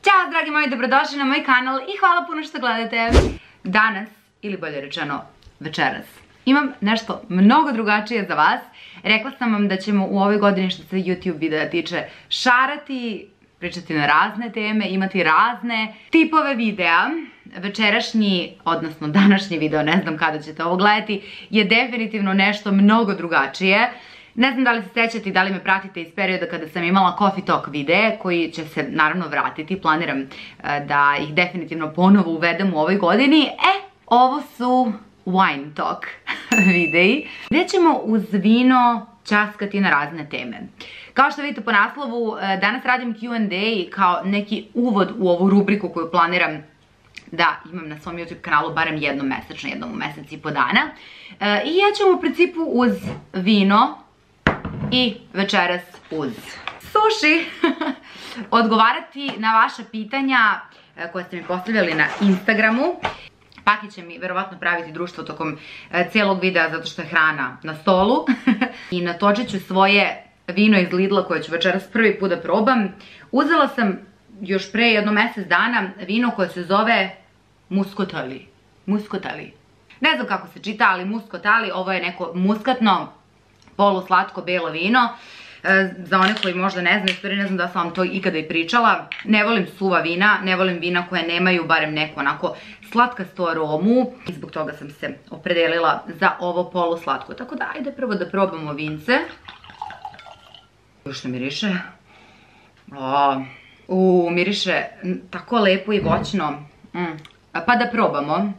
Ćao dragi moji, dobrodošli na moj kanal i hvala puno što gledate. Danas, ili bolje rečeno večeras, imam nešto mnogo drugačije za vas. Rekla sam vam da ćemo u ovoj godini što se YouTube videa tiče šarati, pričati na razne teme, imati razne tipove videa. Večerašnji, odnosno današnji video, ne znam kada ćete ovo gledati, je definitivno nešto mnogo drugačije. Ne znam da li se sećate i da li me pratite iz perioda kada sam imala Coffee Talk videe, koji će se naravno vratiti. Planiram da ih definitivno ponovo uvedem u ovoj godini. Ovo su Wine Talk videi, gdje ćemo uz vino ćaskati na razne teme. Kao što vidite po naslovu, danas radim Q&A kao neki uvod u ovu rubriku koju planiram da imam na svom YouTube kanalu barem jednom mesečno, jednom u mesec i po dana. I ja ću u principu uz vino i večeras uz sushi odgovarati na vaša pitanja koje ste mi postavljali na Instagramu. Paki će mi verovatno praviti društvo tokom cijelog videa zato što je hrana na stolu. I natočit ću svoje vino iz Lidla koje ću večeras prvi put da probam. Uzela sam još pre jedno mesec dana vino koje se zove Muscatali. Muscatali. Ne znam kako se čita, ali Muscatali, ovo je neko muskatno, poluslatko belo vino. Za one koji možda ne znaju, stvari ne znam da sam vam to ikada i pričala. Ne volim suva vina, ne volim vina koje nemaju barem neku onako slatkastu aromu. I zbog toga sam se opredelila za ovo poluslatko. Tako da, ajde prvo da probamo vince. Što miriše? Miriše tako lepo i voćno. Pa da probamo.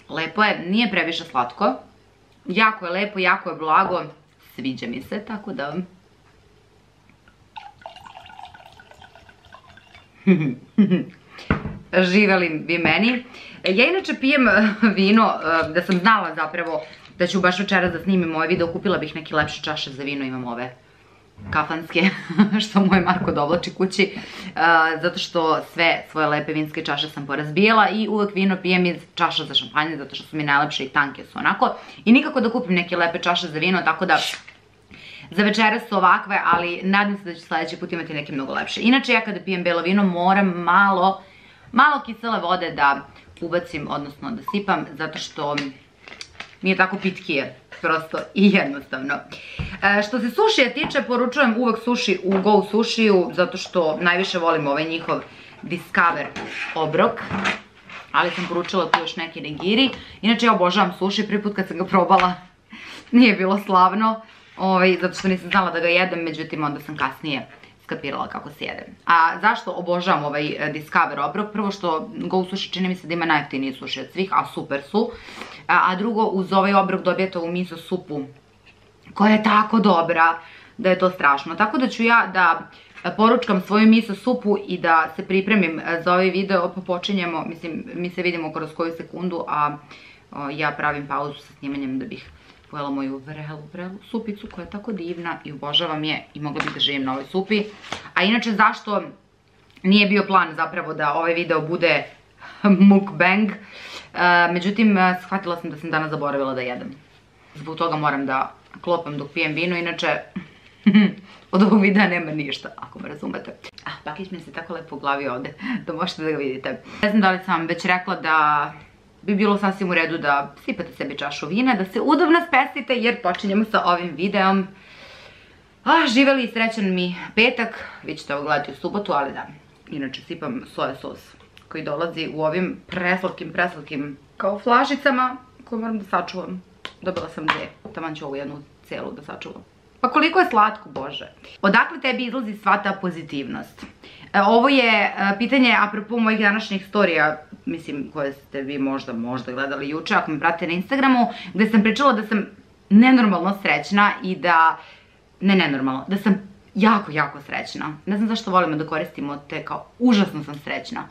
Lepo je, nije previše slatko. Jako je lepo, jako je blago. Sviđa mi se, tako da... Živeli vi meni. Ja inače pijem vino, da sam znala zapravo da ću baš večeras da snimim ovaj video, kupila bih neke lepše čaše za vino, imam ove kafanske, što moj Marko dovlači kući, zato što sve svoje lepe vinske čaše sam porazbijala i uvek vino pijem iz čaša za šampanje, zato što su mi najlepše i tanke su onako. I nikako da kupim neke lepe čaše za vino, tako da za večeras su ovakve, ali nadam se da ću sljedeći put imati neke mnogo lepše. Inače, ja kada pijem belo vino moram malo kisele vode da ubacim, odnosno da sipam, zato što mi je tako pitkije, prosto i jednostavno. Što se sušija tiče, poručujem uvek suši u Go Sushiju, zato što najviše volim ovaj njihov Discover obrok, ali sam poručila tu još neki nigiri. Inače, ja obožavam suši, prvi put kad sam ga probala nije bilo slavno, zato što nisam znala da ga jedem, međutim onda sam kasnije skapirala kako se jede. A zašto obožavam ovaj Discover obrok? Prvo što Go Sushi čini mi se da ima najjeftiniji suši od svih, a super su. A drugo, uz ovaj obrok dobijete ovu miso supu koja je tako dobra da je to strašno. Tako da ću ja da poručkam svoju miso supu i da se pripremim za ovaj video, pa počinjemo, mislim, mi se vidimo kroz koju sekundu, a ja pravim pauzu sa snimanjem da bih pojela moju vrelu supicu koja je tako divna i obožavam je i mogla bih da živim na ovoj supi. A inače, zašto nije bio plan zapravo da ovaj video bude mukbang? Međutim, shvatila sam da sam danas zaboravila da jedem. Zbog toga moram da klopam dok pijem vino, inače od ovog videa nema ništa, ako me razumete. Pakić mi se tako lepo u glavi ovde, da možete da ga vidite. Ne znam da li sam vam već rekla da bi bilo sasvim u redu da sipate sebi čašu vina, da se udobno spestite jer počinjemo sa ovim videom. Živeli i srećan mi petak, vi ćete ovo gledati u subotu, ali da. Inače sipam soja sos koji dolazi u ovim preslatkim kao flašicama koje moram da sačuvam. Dobila sam dve, taman ću ovu jednu celu da sačuvam. Pa koliko je slatko, bože. Odakle tebi izlazi sva ta pozitivnost? Ovo je pitanje apropo mojih današnjih storija, mislim, koje ste vi možda gledali juče, ako me pratite na Instagramu, gde sam pričala da sam nenormalno srećna i da, da sam jako srećna. Ne znam zašto volimo da koristimo te kao užasno sam srećna.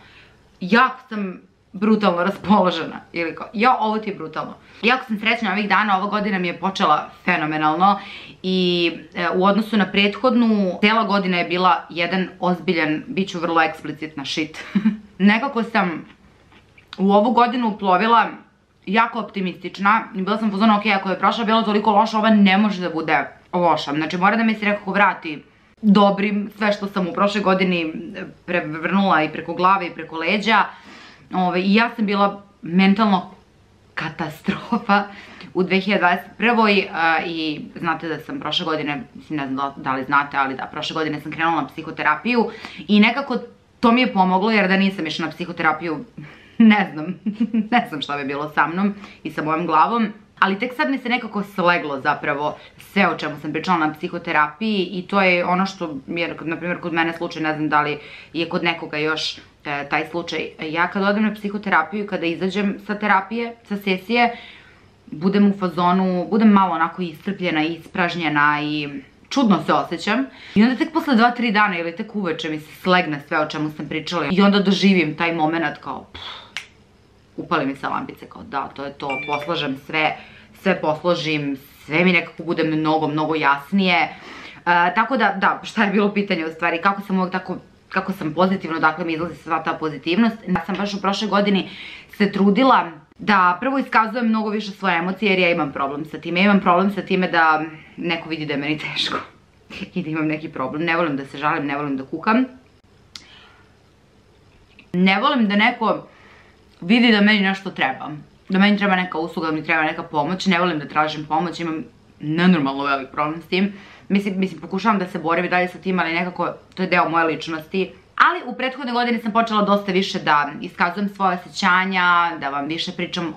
Jako sam brutalno raspoložena, ili kao, ovo ti je brutalno. Jako sam srećna ovih dana, ova godina mi je počela fenomenalno i u odnosu na prethodnu, cijela godina je bila jedan ozbiljan, bit ću vrlo eksplicitna, shit. Nekako sam u ovu godinu uplovila jako optimistična i bila sam pozvana, ok, ako je prošla bila toliko loša, ova ne može da bude loša. Znači mora da mi se nekako vrati dobrim, sve što sam u prošle godini prevrnula i preko glave i preko leđa. I ja sam bila mentalno katastrofa u 2021. I znate da sam prošle godine, mislim ne znam da li znate, ali da, prošle godine sam krenula na psihoterapiju i nekako to mi je pomoglo, jer da nisam išla na psihoterapiju, ne znam šta bi bilo sa mnom i sa mojom glavom. Ali tek sad mi se nekako sleglo zapravo sve o čemu sam pričala na psihoterapiji i to je ono što je, na primjer, kod mene slučaj, ne znam da li je kod nekoga još taj slučaj. Ja kad odem na psihoterapiju i kada izađem sa terapije, sa sesije, budem u fazonu, budem malo onako iscrpljena, ispražnjena i čudno se osjećam. I onda tek posle 2-3 dana ili tek uveče mi se slegne sve o čemu sam pričala i onda doživim taj moment kao upali mi se lampice, kao da, to je to, poslažem sve posložim, sve mi nekako bude mnogo jasnije. Tako da, šta je bilo pitanje u stvari, kako sam uvijek tako, kako sam pozitivno, dakle mi izlazi sva ta pozitivnost. Ja sam baš u prošle godini se trudila da prvo iskazujem mnogo više svoje emocije, jer ja imam problem sa time. Ja imam problem sa time da neko vidi da je meni teško i da imam neki problem. Ne volim da se žalim, ne volim da kukam. Ne volim da neko vidi da meni nešto treba. Da meni treba neka usluga, da mi treba neka pomoć. Ne volim da tražim pomoć, imam nenormalno velik problem s tim. Mislim, pokušavam da se borim i dalje sa tim, ali nekako to je deo moje ličnosti. Ali u prethodne godine sam počela dosta više da iskazujem svoje osjećanja, da vam više pričam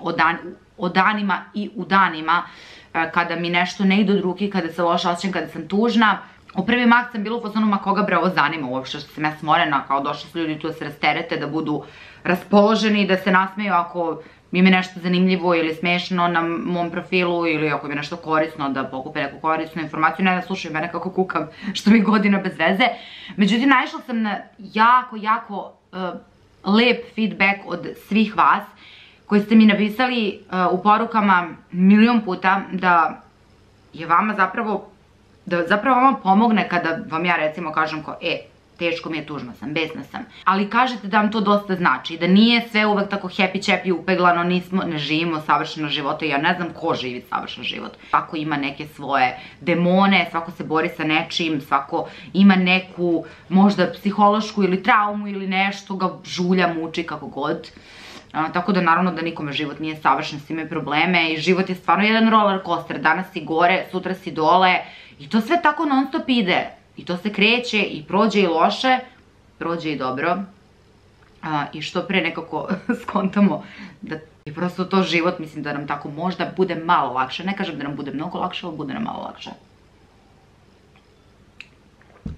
o danima i u danima kada mi nešto ne ide od ruke, kada se loše osjećam, kada sam tužna. U prvi mah sam bila u fazonu, ma koga bre ovo zanima uopšte što sam ja smorena, kao došli su ljudi tu da se rasterete, da budu raspoloženi, da se nasmeju ako im je nešto zanimljivo ili smešno na mom profilu ili ako im je nešto korisno, da pokupe neku korisnu informaciju, ne da slušaju mene kako kukam, što mi godina bez veze. Međutim, naišla sam na jako lep feedback od svih vas koji ste mi napisali u porukama milion puta da je vama zapravo vama pomogne kada vam ja recimo kažem kao teško mi je, tužna sam, besna sam. Ali kažete da vam to dosta znači, da nije sve uvek tako happy chappy upeglano, ne živimo savršeno života i ja ne znam ko živi savršen život. Svako ima neke svoje demone, svako se bori sa nečim, svako ima neku možda psihološku ili traumu ili nešto ga žulja, muči, kako god. Tako da naravno da nikome život nije savršen, svi imaju probleme i život je stvarno jedan roller coaster, danas si gore, sutra si dole i to sve tako non stop ide. I to se kreće i prođe i loše, prođe i dobro. I što pre nekako skontamo da je prosto to život, mislim da nam tako možda bude malo lakše. Ne kažem da nam bude mnogo lakše, ali bude nam malo lakše.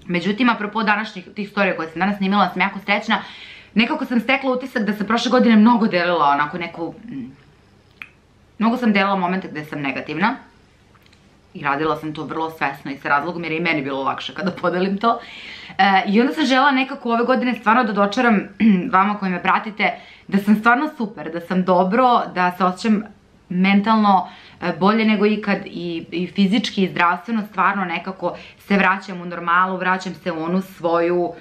Međutim, apropo današnjih tih storija koje sam danas snimila, sam jako srećna. Nekako sam stekla utisak da sam prošle godine mnogo delila onako neku... Mnogo sam delila momente gde sam negativna. I radila sam to vrlo svesno i sa razlogom jer je i meni bilo lakše kada podelim to. I onda sam želela nekako ove godine stvarno da dočaram vama koji me pratite da sam stvarno super, da sam dobro, da se osjećam mentalno bolje nego ikad i fizički i zdravstveno stvarno nekako se vraćam u normalu, vraćam se u onu svoju,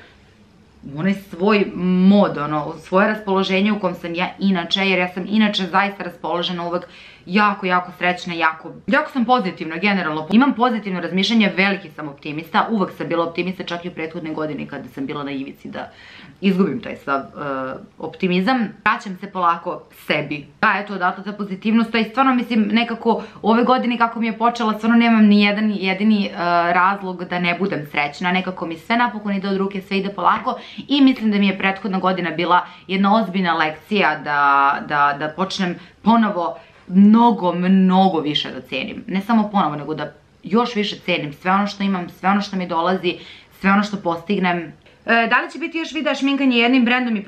u onaj svoj mod, u svoje raspoloženje u kom sam ja inače, jer ja sam inače zaista raspoložena uvek jako srećna, jako sam pozitivna generalno. Imam pozitivno razmišljanje, veliki sam optimista, uvek sam bila optimista čak i u prethodne godine kada sam bila na ivici da izgubim taj sav optimizam. Vraćam se polako sebi. Da, eto, odatle ta pozitivnost, i stvarno mislim nekako ove godine kako mi je počela, stvarno nemam ni jedan jedini razlog da ne budem srećna, nekako mi sve napokon ide od ruke, sve ide polako i mislim da mi je prethodna godina bila jedna ozbiljna lekcija da počnem ponovo mnogo više da cenim. Ne samo ponovo, nego da još više cenim sve ono što imam, sve ono što mi dolazi, sve ono što postignem. Da li će biti još videa šminkanje jednim brendom i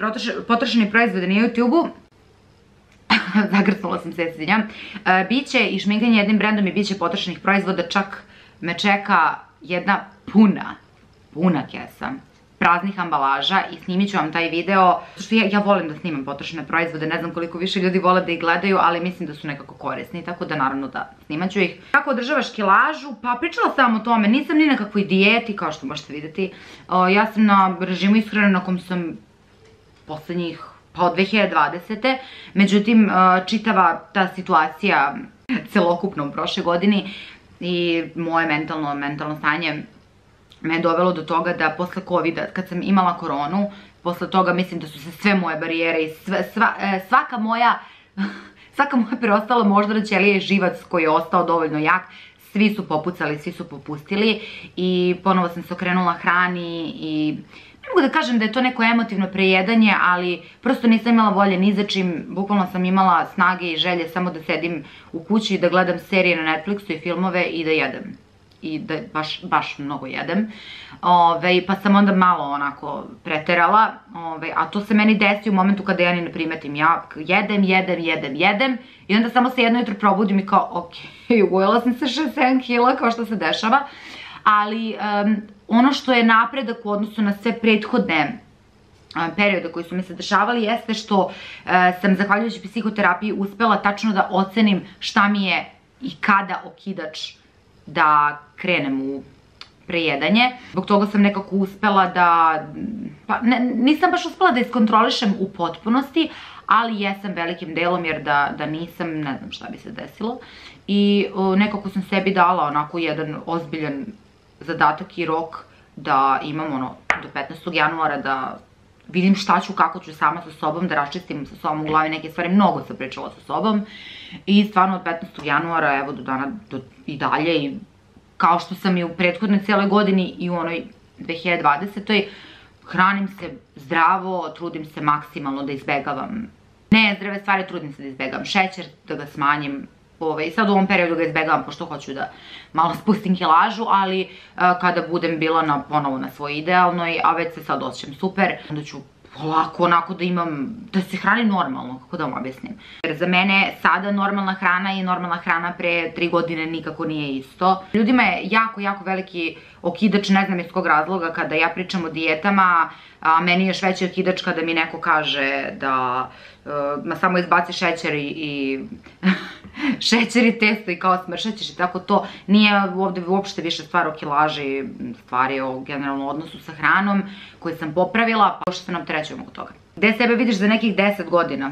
potrošeni proizvode na YouTube-u? Zagrcnula sam se, izvinjam. Biće i šminkanje jednim brendom i biće potrošenih proizvoda, čak me čeka jedna puna kesa praznih ambalaža i snimit ću vam taj video, što ja volim da snimam potrošene proizvode, ne znam koliko više ljudi vole da ih gledaju, ali mislim da su nekako korisni, tako da naravno da snimat ću ih. Kako održavaš kilažu? Pa pričala sam o tome, nisam ni na kakvoj dijeti, kao što možete vidjeti. Ja sam na režimu ishrane na kom sam poslednjih, pa od 2020. Međutim, čitava ta situacija celokupno u prošle godini i moje mentalno stanje me je dovelo do toga da posle covida, kad sam imala koronu, posle toga mislim da su se sve moje barijere i svaka moja preostala moždana ćelija i živac koji je ostao dovoljno jak, svi su popucali, svi su popustili i ponovo sam se okrenula hrani i ne mogu da kažem da je to neko emotivno prejedanje, ali prosto nisam imala volje ni za čim, bukvalno sam imala snage i želje samo da sedim u kući i da gledam serije na Netflixu i filmove i da jedem. I da baš mnogo jedem. Pa sam onda malo onako preterala, a to se meni desi u momentu kada ja ni ne primetim. Ja jedem i onda samo se jedno jutro probudim i kao, ok, ujela sam se 6-7 kila kao što se dešava, ali ono što je napredak u odnosu na sve prethodne periode koji su mi se dešavali jeste što sam, zahvaljujući psihoterapiji, uspela tačno da ocenim šta mi je i kada okidač da krenem u prejedanje. Zbog toga sam nekako uspela da, pa nisam baš uspela da iskontrolišem u potpunosti, ali jesam velikim delom, jer da nisam, ne znam šta bi se desilo. I nekako sam sebi dala onako jedan ozbiljan zadatak i rok da imam do 15. januara da vidim šta ću, kako ću sama sa sobom, da raščistim sa sobom u glavi neke stvari. Mnogo sam pričala sa sobom i stvarno od 15. januara evo do dana i dalje, i kao što sam i u prethodnoj cijeloj godini i u onoj 2020. hranim se zdravo, trudim se maksimalno da izbegavam nezdrave stvari, trudim se da izbegavam šećer, da ga smanjim. Sad u ovom periodu ga izbegavam pošto hoću da malo spustim kilažu, ali kada budem bila ponovo na svoj idealnoj, a već se sad osjećam super, onda ću polako onako da imam, da se hranim normalno, kako da vam objasnim. Jer za mene sada normalna hrana i normalna hrana pre 3 godine nikako nije isto. Ljudima je jako veliki okidač, ne znam iz kog razloga, kada ja pričam o dijetama, a meni je još veći okidač kada mi neko kaže da samo izbaci šećer i šećer i testo i kao smršat ćeš i tako to. Nije ovde uopšte više stvar o kilaži, stvar je o generalnom odnosu sa hranom koju sam popravila, pa što se nam trećujemo oko toga. Gde sebe vidiš za nekih 10 godina?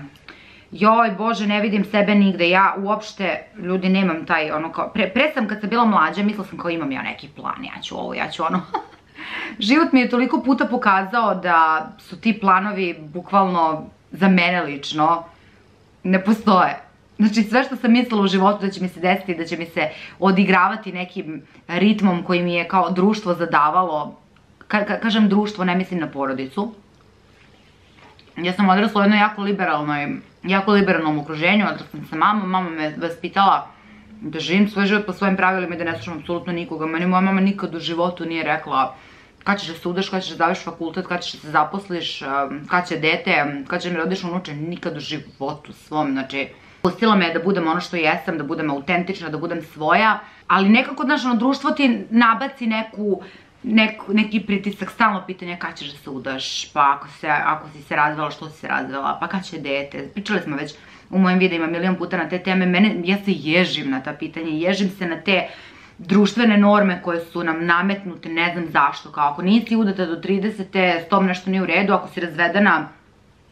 Joj bože, ne vidim sebe nigde, ja uopšte, ljudi, nemam taj ono kao, pre sam kad sam bila mlađa, mislila sam kao imam ja neki plan, ja ću ovo, ja ću ono. Život mi je toliko puta pokazao da su ti planovi bukvalno za mene lično ne postoje. Znači sve što sam mislila u životu da će mi se desiti, da će mi se odigravati nekim ritmom koji mi je kao društvo zadavalo, kažem društvo, ne mislim na porodicu. Ja sam odrasla u jednoj jako liberalnom okruženju, odrasla sam sa mamom, mama me vaspitala da živim svoj život po svojim pravilima i da ne slušam apsolutno nikoga. Meni moja mama nikad u životu nije rekla kad ćeš da se udaš, kad ćeš da završiš fakultet, kad ćeš da se zaposliš, kad će dete, kad će mi rodiš unuče, nikad u životu svom. Znači, pustila me da budem ono što jesam, da budem autentična, da budem svoja, ali nekako, znaš, društvo ti nabaci neki pritisak, stalno pitanje kad ćeš da se udaš, pa ako si se razvela, što si se razvela, pa kad će dete. Pričali smo već u mojim videima milion puta na te teme, ja se ježim na ta pitanja, ježim se na te društvene norme koje su nam nametnute, ne znam zašto, kao ako nisi udata do 30. s tom nešto nije u redu, ako si razvedena,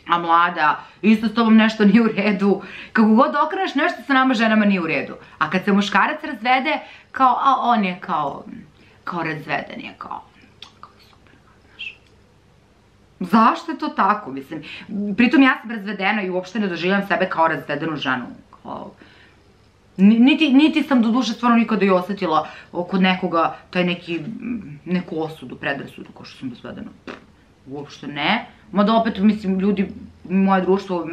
a mlada, isto s tobom nešto nije u redu, kako god okreneš nešto sa nama ženama nije u redu. A kad se muškarac razvede, kao, a on je kao razveden je, kao super, znaš. Zašto je to tako, mislim? Pritom ja sam razvedena i uopšte ne doživljam sebe kao razvedenu ženu, kao... Niti sam do duše stvarno nikada i osjetila kod nekoga neku osudu, predrasudu kao što sam razvedena. Uopšte ne. Mada opet, mislim, ljudi, moje društvo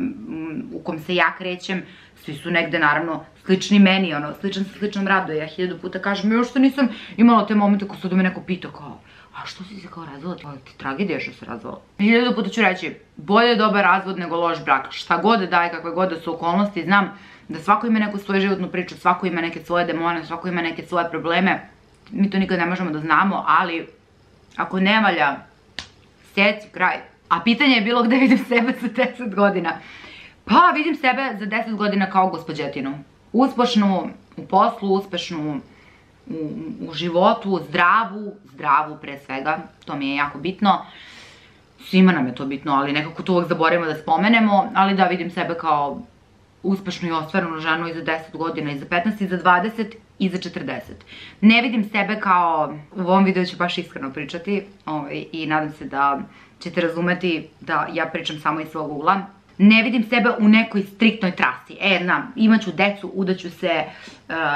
u kom se ja krećem, svi su negde, naravno, slični meni, ono, sličan sa sličnom radu. Ja 1000 puta kažem, još što nisam imala te momente ko su da me neko pitao kao, a što si se kao razvela? Ti tragedija što se razvela. 1000 puta ću reći, bolje je dobar razvod nego loš brak. Šta god daje, kakve god da su okolnosti, znam da svako ima neku svoju životnu priču, svako ima neke svoje demone, svako ima neke svoje probleme. Mi to nikad ne možemo da znamo, ali ako ne valja, seci, kraj. A pitanje je bilo gde vidim sebe za 10 godina. Pa vidim sebe za 10 godina kao gospođetinu. Uspešnu u poslu, uspešnu u životu, zdravu pre svega, to mi je jako bitno. Svima nam je to bitno, ali nekako to uvek zaboravimo da spomenemo, ali da vidim sebe kao uspešnu i ostvarenu ženu i za 10 godina, i za 15, i za 20, iza 40. Ne vidim sebe kao, u ovom videu ću baš iskreno pričati i nadam se da ćete razumeti da ja pričam samo iz svog ugla. Ne vidim sebe u nekoj striktnoj trasi. Znam, imaću decu, udaću se,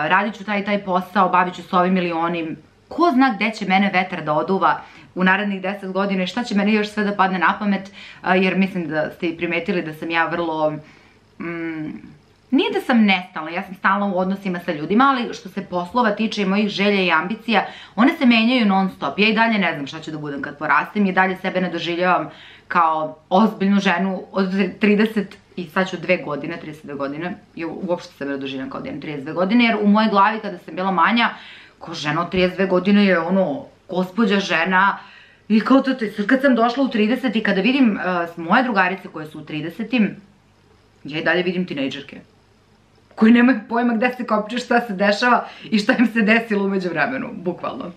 radit ću taj posao, bavit ću se ovim ili onim. Ko zna gde će mene vetar da oduva u narednih 10 godina i šta će meni još sve da padne na pamet, jer mislim da ste i primetili da sam ja vrlo... Nije da sam nestalna, ja sam stalna u odnosima sa ljudima, ali što se poslova tiče i mojih želja i ambicija, one se menjaju non stop. Ja i dalje ne znam šta ću da budem kad porastim, i dalje sebe ne doživljavam kao ozbiljnu ženu od 30 i sad ću 2 godine, 32 godine, i uopšte sebe ne doživljam kao da imam 32 godine, jer u mojoj glavi kada sam bila manja, kao žena od 32 godine je ono, gospođa žena, i kao to, sad kad sam došla u 30 i kada vidim moje drugarice koje su u 30-im, ja i dalje vidim tinejdžerke koji nemaju pojma gde se kopče, šta se dešava i šta im se desilo umeđu vremenu, bukvalno.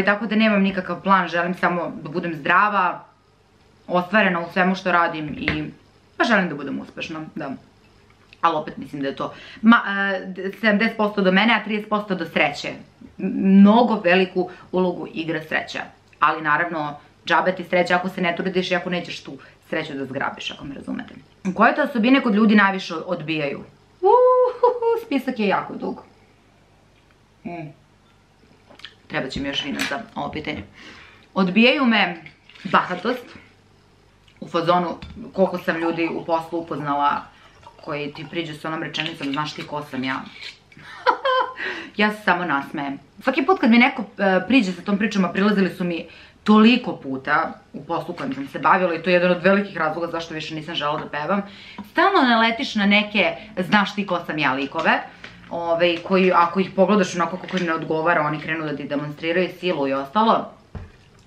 Tako da nemam nikakav plan, želim samo da budem zdrava, ostvarena u svemu što radim i pa želim da budem uspešna, da. Ali opet mislim da je to 70% do mene, a 30% do sreće. Mnogo veliku ulogu igra sreća, ali naravno džabe ti sreća ako se ne trudiš i ako nećeš tu sreću da zgrabiš, ako me razumete. Koje te osobine kod ljudi najviše odbijaju? Spisak je jako dug. Treba će mi još vina za ovo pitanje. Odbijaju me bahatost, u fazonu koliko sam ljudi u poslu upoznala koji ti priđu s onom rečenicom, znaš ti ko sam ja. Ja se samo nasmejem. Svaki put kad mi neko priđe sa tom pričom, a prilazili su mi toliko puta u poslu kojem sam se bavila i to je jedan od velikih razloga zašto više nisam želela da pevam. Stalno naletiš na neke znaš ti ko sam ja likove, koji ako ih pogledaš onako kako im ne odgovara, oni krenu da ti demonstriraju silu i ostalo.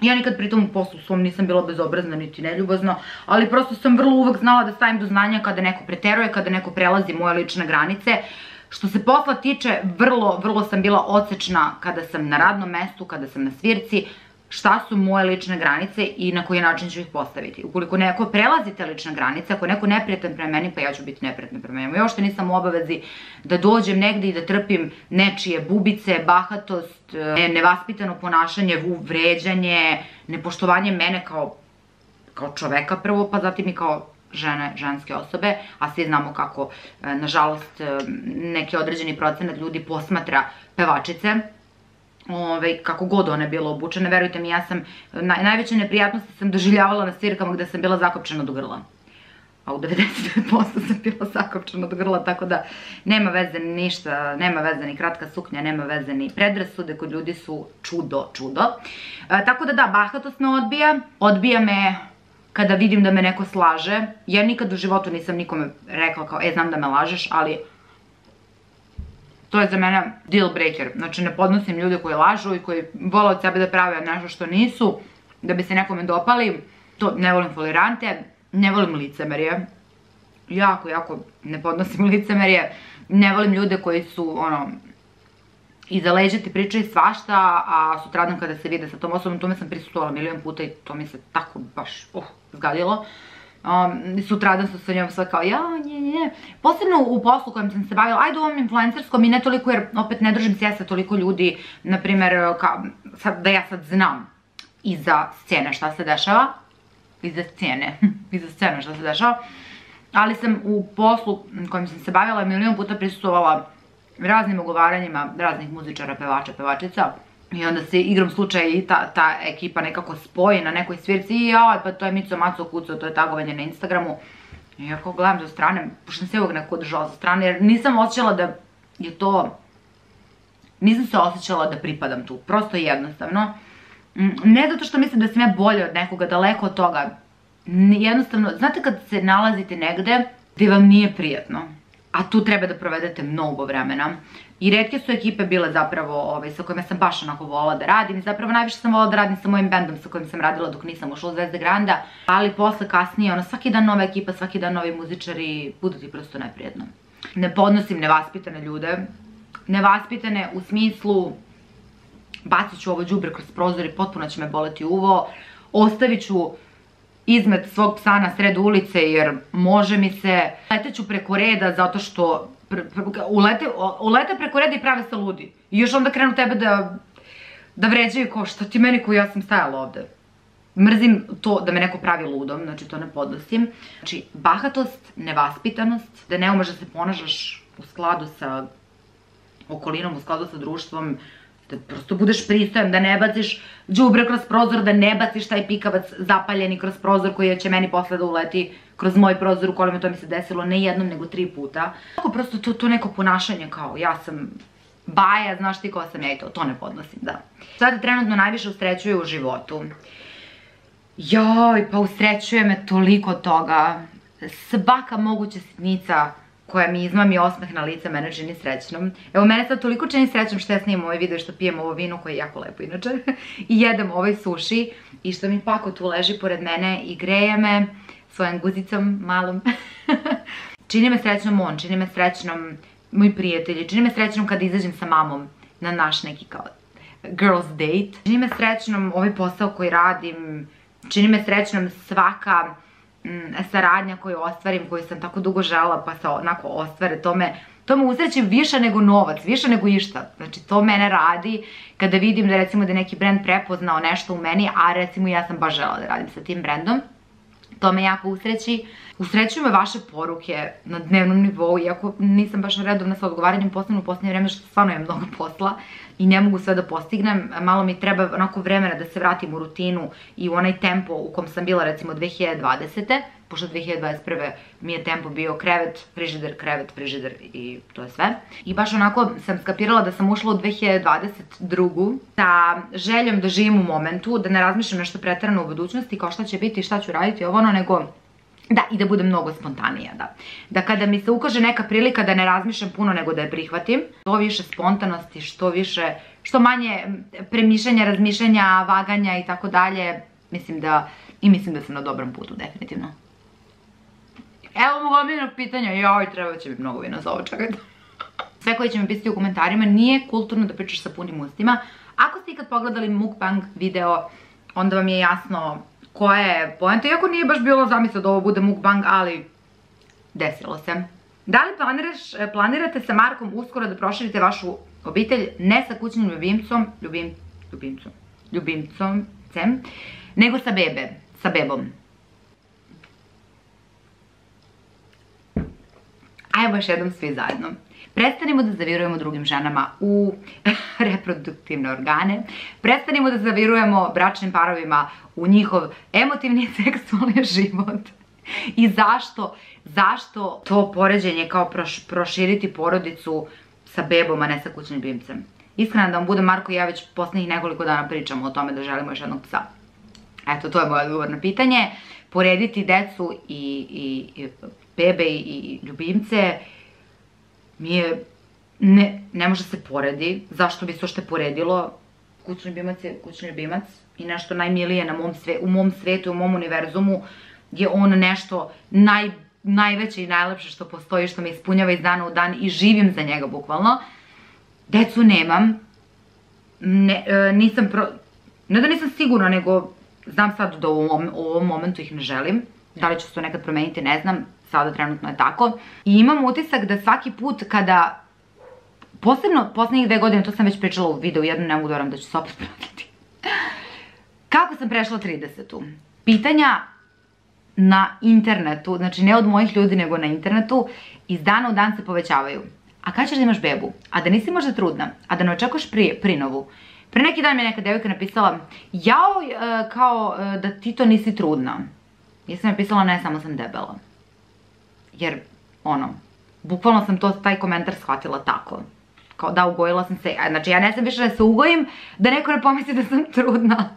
Ja nikad pritom u poslu svom nisam bila bezobrazna niti neljubazna, ali prosto sam vrlo uvek znala da stavim do znanja kada neko preteruje, kada neko prelazi moje lične granice. Što se posla tiče, vrlo sam bila odsečna kada sam na radnom mestu, kada sam na svirci, šta su moje lične granice i na koji način ću ih postaviti. Ukoliko neko prelazi te lične granice, ako neko neprijatan prema meni, pa ja ću biti neprijatna prema njemu. Ja uopšte nisam u obavezi da dođem negde i da trpim nečije bubice, bahatost, nevaspitano ponašanje, vređanje, nepoštovanje mene kao čoveka prvo, pa zatim i kao žene, ženske osobe, a svi znamo kako, nažalost, neki određeni procenat ljudi posmatra pevačice, kako god one bilo obučene. Verujte mi, ja sam, najveće neprijatnosti sam doživljavala na svirkama gde sam bila zakopčena do grla. A u 99% sam bila zakopčena do grla, tako da nema veze ni ništa, nema veze ni kratka suknja, nema veze ni predrasude, kod ljudi su čudo. Tako da da, bahatost me odbija me kada vidim da me neko slaže. Ja nikad u životu nisam nikome rekla kao, znam da me lažeš, ali to je za mene deal breaker. Znači, ne podnosim ljude koji lažu i koji vole od sebe da prave nešto što nisu, da bi se nekome dopali. To, ne volim folirante, ne volim licemerje. Jako ne podnosim licemerje. Ne volim ljude koji su, iza leđa ti pričaju svašta, a sutradan kada se vide sa tom osobom, tome sam prisustvovala milion puta i to mi se tako baš zgadilo. Sutradan su sa njom sve kao nje. Posebno u poslu kojem sam se bavila, ajde u ovom influencerskom i ne toliko jer opet ne držim se ja sa toliko ljudi, naprimer da ja sad znam iza scene šta se dešava, iza scene šta se dešava, ali sam u poslu kojem sam se bavila milion puta prisustvovala raznim ugovaranjima raznih muzičara, pevača, pevačica. I onda se igrom slučaja i ta ekipa nekako spoji na nekoj svirci i pa to je Mico Maco Kuco, to je tagovanje na Instagramu. I ja kao gledam za strane, pošto sam se uvijek nekako držala za strane, jer nisam osjećala da je to... Nisam se osjećala da pripadam tu, prosto jednostavno. Ne zato što mislim da sam ja bolja od nekoga, daleko od toga. Jednostavno, znate kad se nalazite negde gde vam nije prijatno, a tu treba da provedete mnogo vremena. I retke su ekipe bile zapravo sa kojima sam baš onako volila da radim i zapravo najviše sam volila da radim sa mojim bendom sa kojim sam radila dok nisam ušla u Zvezde Granda, ali posle kasnije, svaki dan nova ekipa, svaki dan novi muzičari, budu ti prosto neprijatno. Ne podnosim nevaspitane ljude, nevaspitane u smislu bacit ću ovo đubre kroz prozor i potpuno će me boleti uvo, ostavit ću izmet svog psa na sred ulice jer može mi se, leteću preko reda zato što ulete preko reda i prave se ludi. I još onda krenu tebe da vređaju kao šta ti meni koji ja sam stajala ovde. Mrzim to da me neko pravi ludom, znači to ne podnosim. Znači, bahatost, nevaspitanost, da ne umeš da se ponašaš u skladu sa okolinom, u skladu sa društvom, da prosto budeš pristojan, da ne baciš đubre kroz prozor, da ne baciš taj pikavac zapaljeni kroz prozor koji će meni posle da uleti kroz moj prozor u kolima, to mi se desilo ne jednom nego 3 puta. Tako prosto to neko ponašanje kao ja sam baja, znaš ti ko sam ja i to ne podnosim, da. Sada trenutno najviše usrećuje u životu. Joj, pa usrećuje me toliko toga. Svaka moguća sitnica koja mi izmami osmeh na lice mene čini srećnom. Evo, mene sad toliko čini srećnom što ja snimam ovaj video i što pijem ovo vino koje je jako lepo inače i jedem ovaj suši i što mi Pako tu leži pored mene i greje me svojom guzicom malom. Čini me srećnom on, čini me srećnom moji prijatelji, čini me srećnom kad izađem sa mamom na naš neki kao girls date. Čini me srećnom ovaj posao koji radim, čini me srećnom svaka saradnja koju ostvarim, koju sam tako dugo želela pa se onako ostvare, to me usreći više nego novac, više nego išta. Znači to mene radi kada vidim da recimo da je neki brend prepoznao nešto u meni, a recimo ja sam baš želela da radim sa tim brendom. To me jako usreći. Usrećuju me vaše poruke na dnevnom nivou, iako nisam baš redovna sa odgovaranjem posebno u posljednje vreme što stvarno imam mnogo posla i ne mogu sve da postignem. Malo mi treba onako vremena da se vratim u rutinu i u onaj tempo u kom sam bila recimo 2020. Pošto 2021. mi je tempo bio krevet, frižider i to je sve. I baš onako sam skapirala da sam ušla u 2022. sa željom da živim u momentu, da ne razmišljam nešto preterano u budućnosti, kao šta će biti, šta ću raditi, ovo ono, nego da, i da budem mnogo spontanija, da. Da kada mi se ukaže neka prilika da ne razmišljam puno nego da je prihvatim, što više spontanosti, što manje premišljanja, razmišljanja, vaganja i tako dalje, mislim da sam na dobrom putu, definitivno. Evo mogu omiljenog pitanja, joj, treba će mi mnogo vina za ovo, čekajte. Sve koji će mi pisati u komentarima, nije kulturno da pričaš sa punim ustima. Ako ste ikad pogledali mukbang video, onda vam je jasno koja je poenta, iako nije baš bilo zamisao da ovo bude mukbang, ali desilo se. Da li planirate sa Markom uskoro da proširite vašu obitelj, ne sa kućnim ljubimcem, nego sa bebom? Ajmo još jednom svi zajedno. Prestanimo da zavirujemo drugim ženama u reproduktivne organe. Prestanimo da zavirujemo bračnim parovima u njihov emotivni i seksualni život. I zašto to poređenje kao proširiti porodicu sa bebom, a ne sa kućnim ljubimcem? Iskreno da vam bude, Marko i ja već posljednjih nekoliko dana pričamo o tome da želimo još jednog psa. Eto, to je moj odgovor na pitanje. Porediti decu i bebe i ljubimce ne može se poredi. Zašto bi se ošte poredilo? Kućni ljubimac je kućni ljubimac i nešto najmilije u mom svetu, u mom univerzumu je on nešto najveće i najlepše što postoji, što me ispunjava iz dana u dan i živim za njega bukvalno. Decu nemam, ne da nisam sigurna, nego znam sad da u ovom momentu ih ne želim. Da li će se to nekad promeniti, ne znam, sada trenutno je tako. I imam utisak da svaki put kada, posebno poslednjih 2 godine, to sam već pričala u videu, jednu ne mogu da verujem da ću se opet pratiti. Kako sam prešla 30-u? Pitanja na internetu, znači ne od mojih ljudi nego na internetu, iz dana u dan se povećavaju. A kada ćeš da imaš bebu? A da nisi možda trudna? A da ne očekuješ prinovu? Pre neki dan mi je neka devojka napisala, jao, kao da ti to nisi trudna. Ja sam napisala, ne, samo sam debela. Jer, bukvalno sam taj komentar shvatila tako. Kao da, ugojila sam se, znači ja ne sam više da se ugojim, da neko ne pomisli da sam trudna.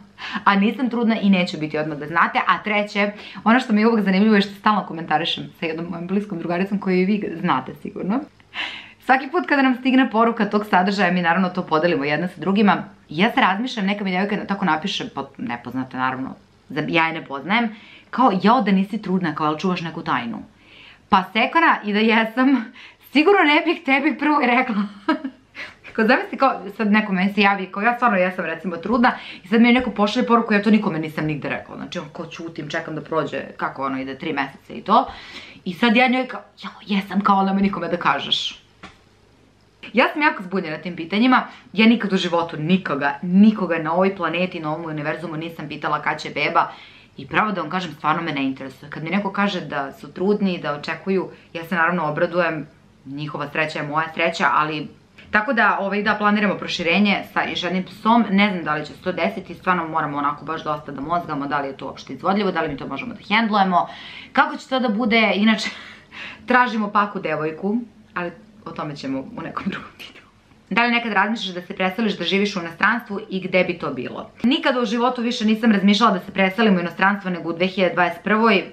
A nisam trudna i neću biti, odmah da znate. A treće, ono što mi je uvijek zanimljivo je što stalno komentarišem sa jednom mojom bliskom drugaricom koju i vi znate sigurno. Svaki put kada nam stigne poruka tog sadržaja, mi naravno to podelimo jedna sa drugima. Ja se razmišljam, neka mi devojka tako napiše, nepoznate naravno, ja je ne poznajem, kao jao da nisi trudna, kao ali čuvaš neku tajnu. Pa sekona i da jesam, sigurno ne bih tebi prvo i rekla. Kao zamisli kao sad neko meni se javi, kao ja stvarno jesam recimo trudna i sad mi je neko pošalje poruku, ja to nikome nisam nigde rekla. Znači kao čutim, čekam da prođe, kako ide 3 meseca i to. I sad ja njoj kao, jao jesam, kao ali me nikome da kažeš. Ja sam jako zbunjena tim pitanjima, ja nikad u životu nikoga na ovoj planeti, na ovom univerzumu nisam pitala kad će beba i pravo da vam kažem, stvarno me ne interesuje. Kad mi neko kaže da su trudni, da očekuju, ja se naravno obradujem, njihova sreća je moja sreća, ali tako da planiramo proširenje sa još jednim psom, ne znam da li će se to desiti, stvarno moramo onako baš dosta da mozgamo, da li je to uopšte izvodljivo, da li mi to možemo da hendlujemo, kako će to da bude, inače tražimo paku devojku, ali o tome ćemo u nekom drugom videu. Da li nekad razmišljaš da se preseliš, da živiš u inostranstvu i gde bi to bilo? Nikada u životu više nisam razmišljala da se preselim u inostranstvo nego u 2021.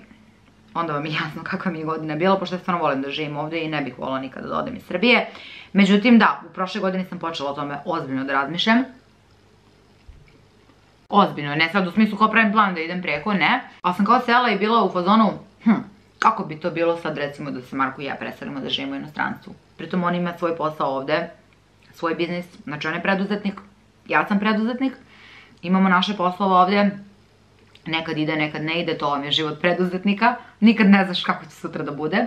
Onda vam je jasno kakva mi je godina bila, pošto ja stvarno volim da živim ovde i ne bih volila nikada da odem iz Srbije. Međutim, da, u prošle godine sam počela o tome ozbiljno da razmišljam. Ozbiljno, ne sad u smislu kao pravim plan da idem preko, ne. Ali sam kao sela i bila u fazonu, kako bi to bilo sad recimo da se Marko i ja preselimo da živimo u inostranstvu. Pritom on ima svoj posao ovde, svoj biznis, znači on je preduzetnik, ja sam preduzetnik, imamo naše poslove ovde, nekad ide, nekad ne ide, to vam je život preduzetnika, nikad ne znaš kako će sutra da bude.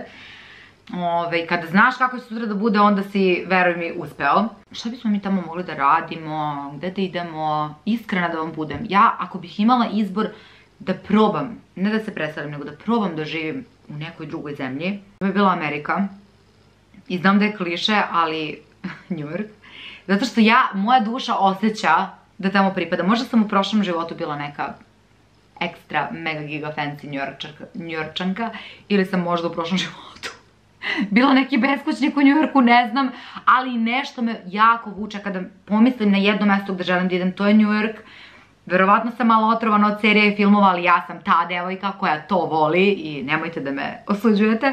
Kada znaš kako će sutra da bude, onda si, veruj mi, uspeo. Šta bismo mi tamo mogli da radimo, gde da idemo, iskrena da vam budem. Ja, ako bih imala izbor da probam, ne da se preselim, nego da probam da živim u nekoj drugoj zemlji, to bi bila Amerika. I znam da je kliše, ali New York. Zato što moja duša osjeća da tamo pripada. Možda sam u prošlom životu bila neka ekstra, mega giga fancy Njujorčanka, ili sam možda u prošlom životu bila neki beskućnik u Njujorku, ne znam, ali nešto me jako vuče kada pomislim na jedno mesto gde želim da idem, to je Njujork. Verovatno sam malo otrovana od serija i filmova, ali ja sam ta devojka koja to voli i nemojte da me osuđujete.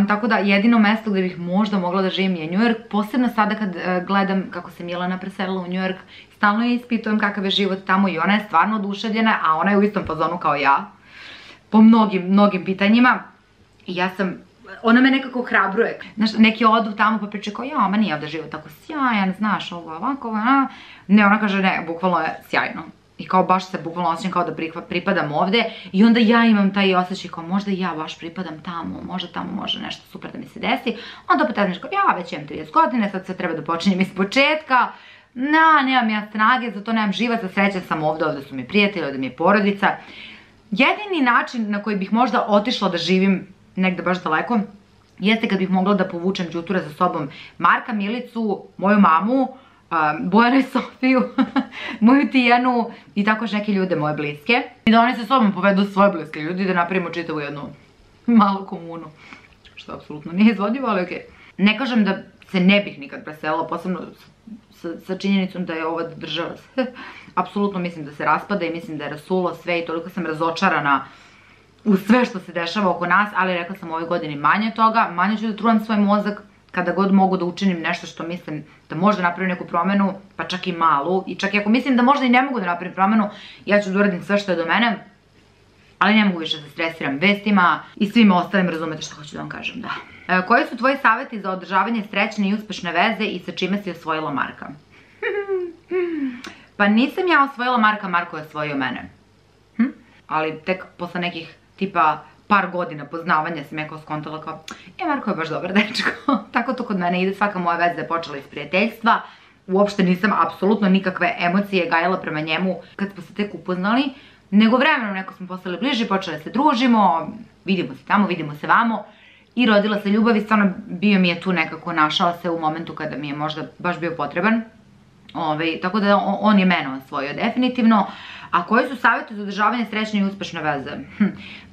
Tako da jedino mesto gde bih možda mogla da živim je Njujork, posebno sada kad gledam kako se Milana preselila u Njujork, stalno je ispitujem kakav je život tamo i ona je stvarno oduševljena, a ona je u istom fazonu kao ja, po mnogim pitanjima. I ona me nekako hrabruje. Znaš, neki odu tamo pa pričaju kao, ja, ma nije ovdje život tako sjajan, znaš, ovo, ovako, a. Ne, ona kaže, ne, bukvalno je sjajno. I kao baš se bukvalno osjećam kao da pripadam ovde i onda ja imam taj osjećaj kao možda ja baš pripadam tamo, možda tamo može nešto super da mi se desi. Onda opet razmišljam kao ja već imam 30 godine, sad sve treba da počinjem iz početka. Nemam ja snage, zato nemam živaca, srećan sam ovde, ovde su mi prijatelji, ovde mi je porodica. Jedini način na koji bih možda otišla da živim negde baš daleko jeste kad bih mogla da povučem đuture za sobom Marka, Milicu, moju mamu, Bojana i Sofiju, moju Tijanu i tako još neke ljude moje bliske. I da oni sa sobom povedu svoje bliske ljudi i da napravimo čitavu jednu malu komunu. Što apsolutno nije izvodljivo, ali okej. Ne kažem da se ne bih nikad preselila, posebno sa činjenicom da je ova država apsolutno mislim da se raspada i mislim da je rasulo sve i toliko sam razočarana u sve što se dešava oko nas, ali rekla sam u ovoj godini manje toga, manje ću da truvam svoj mozak, kada god mogu da učinim nešto što mislim da možda napravim neku promenu, pa čak i malu, i čak i ako mislim da možda i ne mogu da napravim promenu, ja ću da uradim sve što je do mene, ali ne mogu više da se stresiram vestima i svim ostalim, razumete što hoću da vam kažem, da. Koji su tvoji savjeti za održavanje srećne i uspešne veze i sa čime si osvojila Marka? Pa nisam ja osvojila Marka, Marko je osvojio mene. Ali tek posle nekih tipa par godina poznavanja sam ja kao skontala kao Marko je baš dobar dečko. Tako to kod mene ide, svaka moja veza je počela iz prijateljstva. Uopšte nisam apsolutno nikakve emocije gajala prema njemu kad smo se tek upoznali, nego vremenom neko smo postali bliži, počeli se družimo, vidimo se tamo, vidimo se vamo i rodila se ljubav i stvarno bio mi je tu nekako, našao se u momentu kada mi je možda baš bio potreban. Tako da on je mene osvojio definitivno. A koji su savjeti za održavanje srećne i uspešne veze?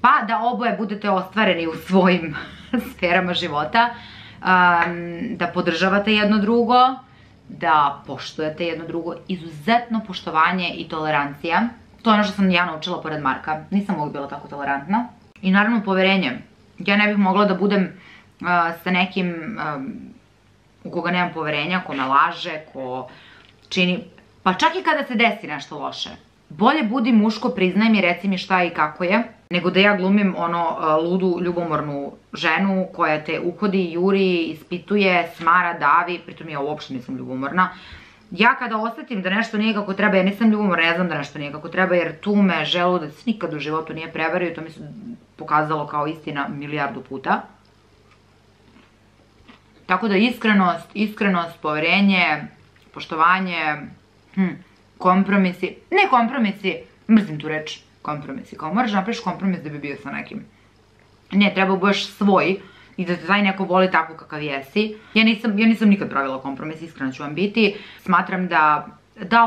Pa da oboje budete ostvareni u svojim sferama života, da podržavate jedno drugo, da poštujete jedno drugo, izuzetno poštovanje i tolerancija. To je ono što sam ja naučila pored Marka, nisam uvijek bila tako tolerantna. I naravno poverenje. Ja ne bih mogla da budem sa nekim u koga nemam poverenja, ko me laže, ko čini, pa čak i kada se desi nešto loše. Bolje budi muško, priznaj mi, reci mi šta i kako je, nego da ja glumim ono ludu, ljubomornu ženu koja te uhodi, juri, ispituje, smara, davi, pritom ja uopšte nisam ljubomorna. Ja kada osetim da nešto nije kako treba, ja nisam ljubomorna, ja znam da nešto nije kako treba, jer tu me želudac nikad u životu nije prevario i to mi se pokazalo kao istina milijardu puta. Tako da iskrenost, poverenje, poštovanje, kompromisi, ne kompromisi, mrzim tu reč, kompromisi, kao moraš napraviš kompromis da bi bio sa nekim. Ne, treba budeš svoj i da te taj neko voli tako kakav jesi. Ja nisam nikad pravila kompromis, iskreno ću vam biti. Smatram da,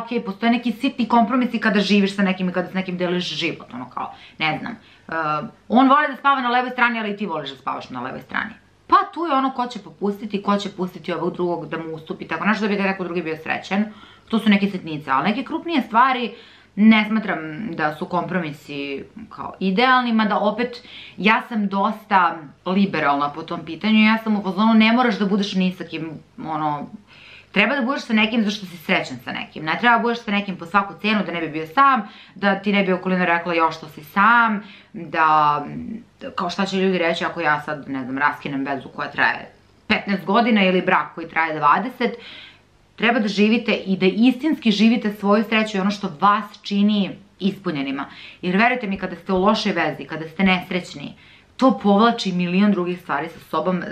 okej, postoje neki sitni kompromisi kada živiš sa nekim i kada s nekim deliš život, ono kao, ne znam. On voli da spava na levoj strani, ali i ti voliš da spavaš na levoj strani. Pa tu je ono ko će popustiti, ko će pustiti ovog drugog da mu ustupi, tako nešto da bi neko drugi bio srećen. To su neke sitnice, ali neke krupnije stvari ne smatram da su kompromisi kao idealni, mada opet ja sam dosta liberalna po tom pitanju, ja sam u fazonu ne moraš da budeš ni sa kim, ono, treba da budeš sa nekim zašto si srećan sa nekim, ne treba da budeš sa nekim po svaku cenu da ne bi bio sam, da ti ne bi okolina rekla još što si sam, da, kao šta će ljudi reći ako ja sad, ne znam, raskinem vezu koja traje 15 godina ili brak koji traje 20, treba da živite i da istinski živite svoju sreću i ono što vas čini ispunjenima. Jer verujte mi, kada ste u lošoj vezi, kada ste nesrećni, to povlači milion drugih stvari sa sobom,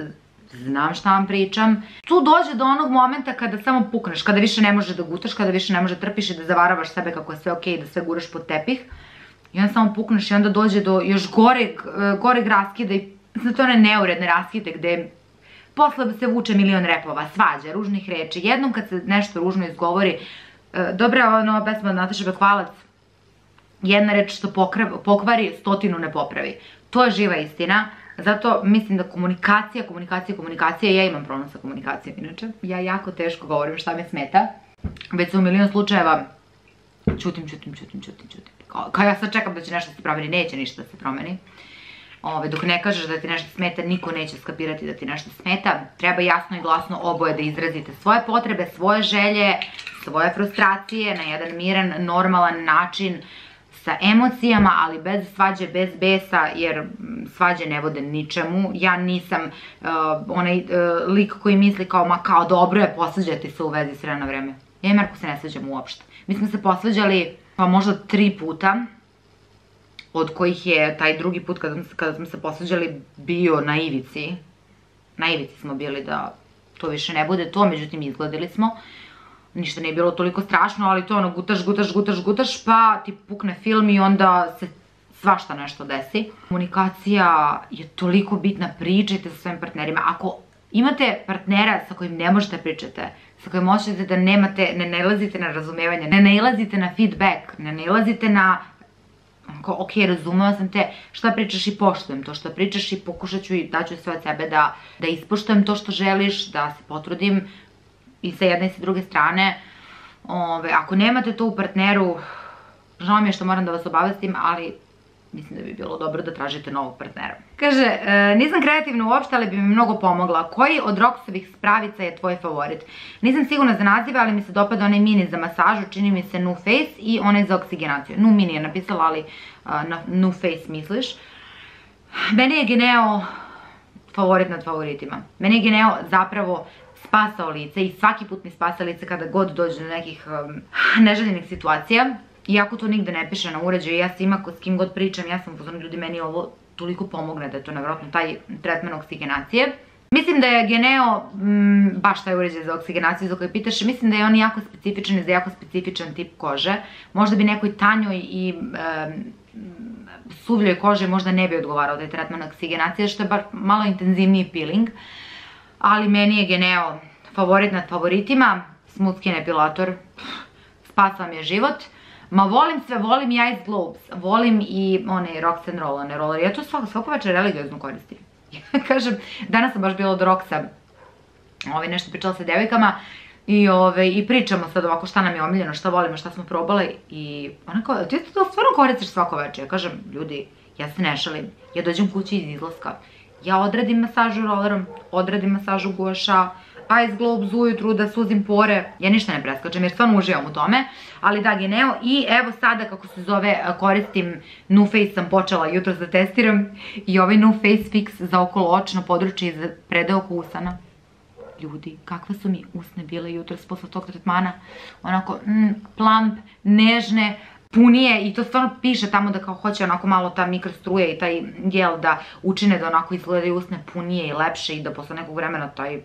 znam šta vam pričam. Tu dođe do onog momenta kada samo pukneš, kada više ne može da gutaš, kada više ne može da trpiš i da zavaravaš sebe kako je sve okej, da sve guraš pod tepih. I onda samo pukneš i onda dođe do još goreg raskida i to one neuredne raskide gde posle se vuče milion repova, svađa, ružnih reči. Jednom kad se nešto ružno izgovori, dobra ono pesma Nataše Bekvalac, jedna reč što pokvari, 100 ne popravi. To je živa istina, zato mislim da komunikacija, ja imam problem sa komunikacijom inače, ja jako teško govorim šta me smeta, već se u milion slučajeva ćutim. Kao ja sad čekam da će nešto se promeni, neće ništa da se promeni. Dok ne kažeš da ti nešto smeta, niko neće skapirati da ti nešto smeta. Treba jasno i glasno oboje da izrazite svoje potrebe, svoje želje, svoje frustracije na jedan miran, normalan način, sa emocijama, ali bez svađe, bez besa, jer svađe ne vode ničemu. Ja nisam onaj lik koji misli kao, ma kao dobro je posvađati se u vezi s na vreme. Ja i Marko se ne svađamo uopšte. Mi smo se posvađali pa možda 3 puta, od kojih je taj drugi put kada smo se posvađali bio na ivici. Na ivici smo bili da to više ne bude to, međutim izgledali smo. Ništa nije bilo toliko strašno, ali to ono gutaš, pa ti pukne film i onda se svašta nešto desi. Komunikacija je toliko bitna, pričajte sa svojim partnerima. Ako imate partnera sa kojim ne možete pričati, sa kojim možete da nemate, ne nailazite na razumevanje, ne nailazite na feedback, ne nailazite na ok, razumela sam te, šta pričaš i poštujem to što pričaš i pokušat ću i daću sve od sebe da ispoštujem to što želiš, da se potrudim i sa jedne i sa druge strane. Ako nemate to u partneru, žao mi je što moram da vas obavestim, ali mislim da bi bilo dobro da tražite novog partnera. Kaže, nisam kreativna uopšte, ali bi mi mnogo pomogla. Koji od Roxovih spravica je tvoj favorit? Nisam sigurna za nazive, ali mi se dopada onaj mini za masažu, čini mi se Nu Face i onaj za oksigenaciju. Nu mini je napisala, ali na Nu Face misliš. Meni je Geneo favorit nad favoritima. Meni je Geneo zapravo spasao lice i svaki put mi spasa lice kada god dođe do nekih neželjenih situacija. Iako to nigde ne piše na uređaju, ja svima s kim god pričam, ja sam upozorna ljudi, meni ovo toliko pomogne da je to nevjerojatno taj tretman oksigenacije. Mislim da je Geneo, baš taj uređaj za oksigenaciju za koji pitaš, mislim da je on jako specifičan i za jako specifičan tip kože. Možda bi nekoj tanjoj i suvljoj koži možda ne bi odgovarao taj tretman oksigenacije, što je bar malo intenzivniji peeling. Ali meni je Geneo favorit nad favoritima, smooth skin epilator, spasao mi je život. Ma volim sve, volim i Ice Globes, volim i onaj Rox'n'Roll, roller, ja to svako večer religiozno koristim. Kažem, danas sam baš bila od Roxa, nešto pričala sa devojkama i pričamo sad ovako šta nam je omiljeno, šta volimo, šta smo probali i ona kao, ti to stvarno koristiš svako večer? Ja kažem, ljudi, ja se ne šalim, ja dođem kući iz izlaska, ja odradim masažu rollerom, odradim masažu guaša, Ice Globes ujutru da suzim pore, ja ništa ne preskačem jer stvarno uživam u tome, ali da, Geneo i evo sada kako se zove koristim Nu Face, sam počela jutros da testiram i ovaj Nu Face Fix za okolo-očno područje i za predeo oko usana. Ljudi, kakve su mi usne bile jutros posle tog tretmana, onako plump, nežne, punije i to stvarno piše tamo da kao hoće onako malo ta mikrostruje i taj gel da učine da onako izgledaju usne punije i lepše i da posle nekog vremena taj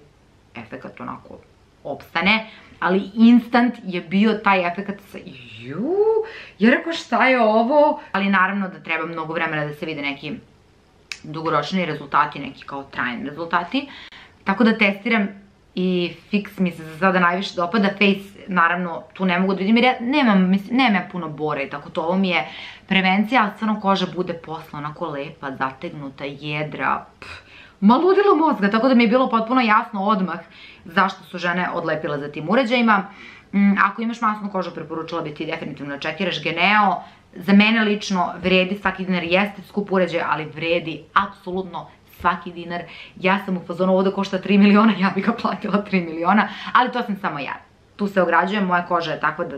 efekat onako opstane, ali instant je bio taj efekat sa ja rekao šta je ovo, ali naravno da treba mnogo vremena da se vide neki dugoročni rezultati, neki kao trajni rezultati, tako da testiram i Fix mi se za sada najviše dopada, Face naravno tu ne mogu da vidim jer nema puno bora i tako to, ovo mi je prevencija, ali stvarno koža bude posle onako lepa, zategnuta, jedra, maludilo mozga, tako da mi je bilo potpuno jasno odmah zašto su žene odlepile za tim uređajima. Ako imaš masnu kožu, preporučila bi ti definitivno da čekiraš Geneo. Za mene lično vredi svaki dinar, jeste skup uređaj, ali vredi apsolutno svaki dinar. Ja sam u fazonu, ovo da košta 3 miliona, ja bih ga platila 3 miliona, ali to sam samo ja. Tu se ograđujem, moja koža je takva da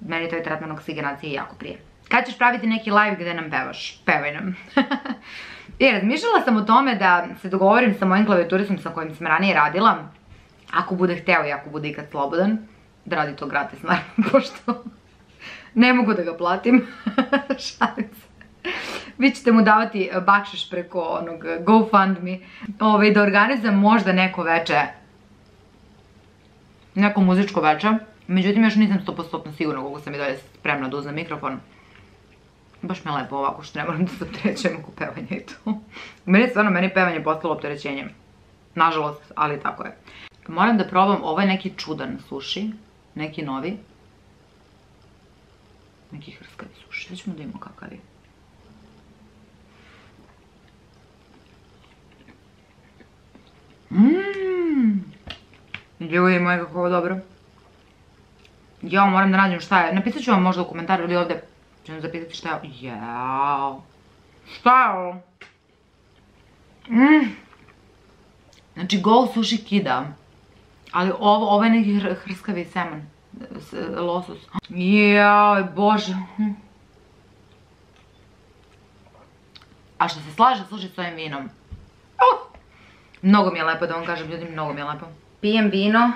meni taj tretman oksiganacije jako prije. Kad ćeš praviti neki live gde nam pevaš? Pevaj nam. Razmišljala sam o tome da se dogovorim sa mojim klavijaturistom sa kojim sam ranije radila, ako bude hteo i ako bude ikad slobodan, da radi to gratis, naravno, pošto ne mogu da ga platim. Šalim se. Vi ćete mu davati bakšiš preko onog GoFundMe, da organizujem možda neko veče, neko muzičko veče, međutim još nisam 100% sigurna koliko sam i dalje spremna da uzmem mikrofon. Baš me lepo ovako što ne moram da se opterećujem oko pevanja i to. Meni pevanje postalo opterećenje. Nažalost, ali tako je. Moram da probam, ovo je neki čudan suši, neki novi. Neki hrskavi suši, sad ćemo da imamo kakav je. Ljudi moji, kako ovo dobro. Ja moram da nađem šta je, napisat ću vam možda u komentaru ili ovde. Ću vam zapisati šta je ovo. Jao. Šta je ovo? Znači Go Sushi Kida. Ali ovo je neki hrskavi semen. Losos. Jao, bože. A što se slaže služi s ovim vinom. Mnogo mi je lepo, da vam kažem ljudi, mnogo mi je lepo. Pijem vino,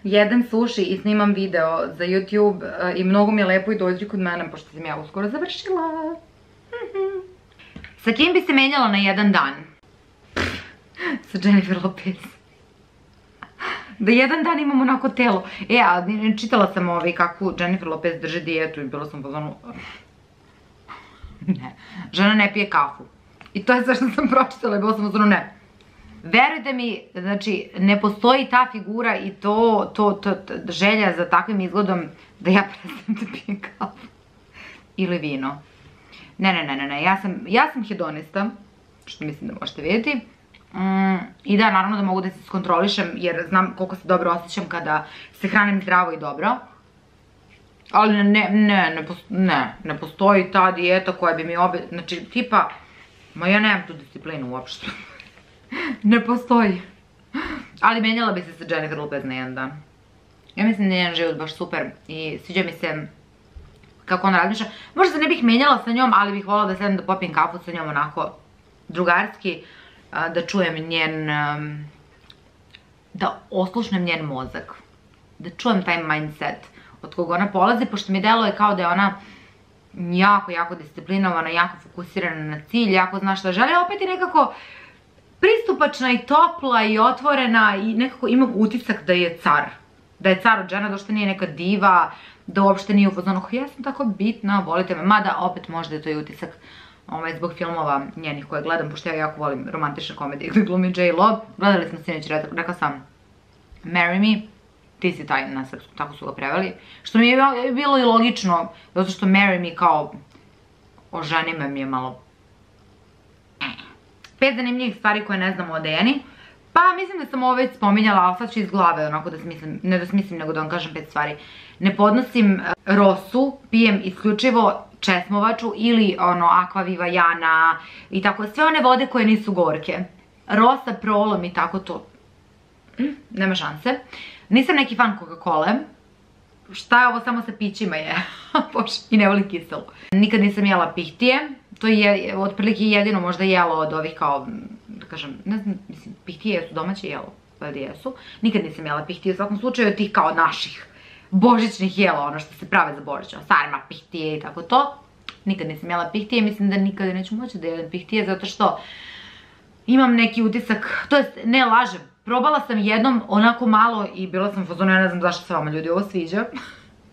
jedem suši i snimam video za YouTube i mnogo mi je lepo i dođi kod mene, pošto sam ja uskoro završila. Sa kim bi se menjala na jedan dan? Sa Jennifer Lopez. Da jedan dan imam onako telo. A čitala sam kako Jennifer Lopez drži dijetu i bila sam pozvanu... Ne, žena ne pije kafu. I to je sve što sam pročitala i bila sam pozvanu ne. Verujte mi, znači, ne postoji ta figura i to želja za takvim izgledom da ja prestanem da pijem kafu. Ili vino. Ne, ja sam hedonista, što mislim da možete vidjeti. I da, naravno da mogu da se skontrolišem jer znam koliko se dobro osjećam kada se hranim zdravo i dobro. Ali ne postoji ta dijeta koja bi mi znači tipa, ma ja nemam tu disciplinu uopšte. Ne postoji. Ali menjala bi se sa Jennifer Lopez na jedan dan. Ja mislim da je njen život baš super i sviđa mi se kako ona razmišlja. Možda se ne bih menjala sa njom, ali bih voljela da sedem da popijem kafu sa njom onako drugarski, da čujem njen, da oslušnem njen mozak, da čujem taj mindset od koga ona polazi, pošto mi deluje kao da je ona jako disciplinovana, jako fokusirana na cilj, jako zna šta želi, a opet je nekako pristupačna i topla i otvorena i nekako imam utisak da je car. Da je car od žena, da uopšte nije neka diva, da uopšte nije u fazonu, ja sam tako bitna, volite me, mada opet možda je to i utisak zbog filmova njenih koje gledam, pošto ja jako volim romantične komedije gdje glumi J.Lo. Gledali smo sinoć, rekla sam Marry Me, ti si taj na srpsku, tako su ga preveli. Što mi je bilo i logično, zato što Marry Me kao oženi me mi je malo 5 zanimljivih stvari koje ne znamo o Dejani. Pa mislim da sam ovo već spominjala, ali sad ću iz glave onako da smislim, ne da smislim nego da vam kažem 5 stvari. Ne podnosim rosu, pijem isključivo česmovaču ili Aquaviva, Jana i tako, sve one vode koje nisu gorke. Rosa, prolom i tako to, nema šanse. Nisam neki fan Coca-Cola. Šta je ovo samo sa pićima je? I ne volim kiselu. Nikad nisam jela pihtije. To je otprilike jedino možda jelo od ovih kao, da kažem, ne znam, mislim, pihtije su domaće jelo, valjda jesu. Nikad nisam jela pihtije, u svakom slučaju od tih kao naših božićnih jela, ono što se prave za Božić, sarma, pihtije i tako to. Nikad nisam jela pihtije, mislim da nikada neću moći da jedem pihtije, zato što imam neki utisak, to jest ne lažem, probala sam jednom onako malo i bila sam u fazonu, ja ne znam zašto se vama ljudi ovo sviđa.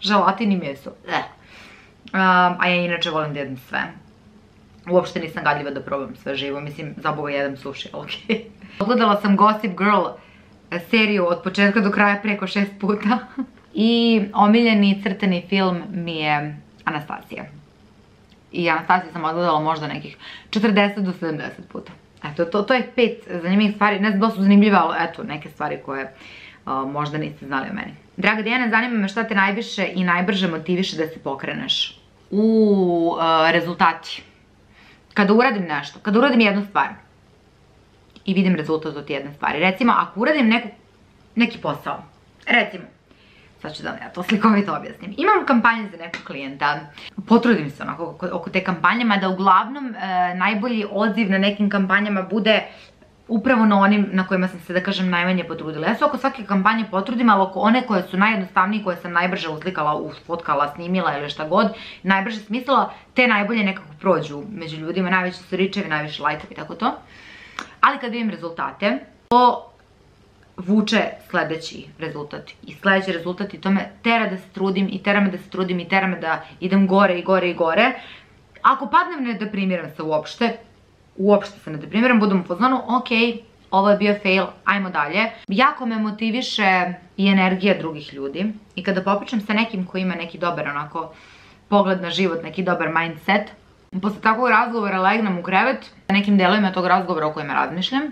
Želatin i meso. A ja inače volim da jedem sve. Uopšte nisam gadljiva da probam sve živo, mislim, za Boga jedem suši, ali okej. Pogledala sam Gossip Girl seriju od početka do kraja preko 6 puta. I omiljeni crtani film mi je Anastasija. I Anastasiju sam odgledala možda nekih 40 do 70 puta. Eto, to je 5 zanimljivih stvari, ne znam da su zanimljive, ali eto, neke stvari koje možda niste znali o meni. Draga Dijana, zanima me šta te najviše i najbrže motiviše da se pokreneš. Rezultati. Kada uradim nešto, kada uradim jednu stvar i vidim rezultat od jedne stvari. Recimo, ako uradim neki posao, recimo, sad ću da ja to slikovito objasnim. Imam kampanje za nekog klijenta, potrudim se onako oko te kampanje, mada uglavnom najbolji odziv na nekim kampanjama bude upravo na onim na kojima sam se, da kažem, najmanje potrudila. Ja se oko svake kampanje potrudim, ali oko one koje su najjednostavnije, koje sam najbrže uslikala, usfotkala, snimila ili šta god, najbrže smislila, te najbolje nekako prođu među ljudima, najveći su ričevi, najviše lajkovi i tako to. Ali kad vidim rezultate, to vuče sledeći rezultat. I sledeći rezultat i to me tera da se trudim i tera me da se trudim i tera me da idem gore i gore i gore. Ako padnem, ne deprimiram se uopšte se ne deprimiram, budem u fazonu, ok, ovo je bio fail, ajmo dalje. Jako me motiviše i energija drugih ljudi. I kada popričam sa nekim koji ima neki dobar onako pogled na život, neki dobar mindset, posle takvog razgovora legnem u krevet sa nekim delovima tog razgovora o kojima razmišljam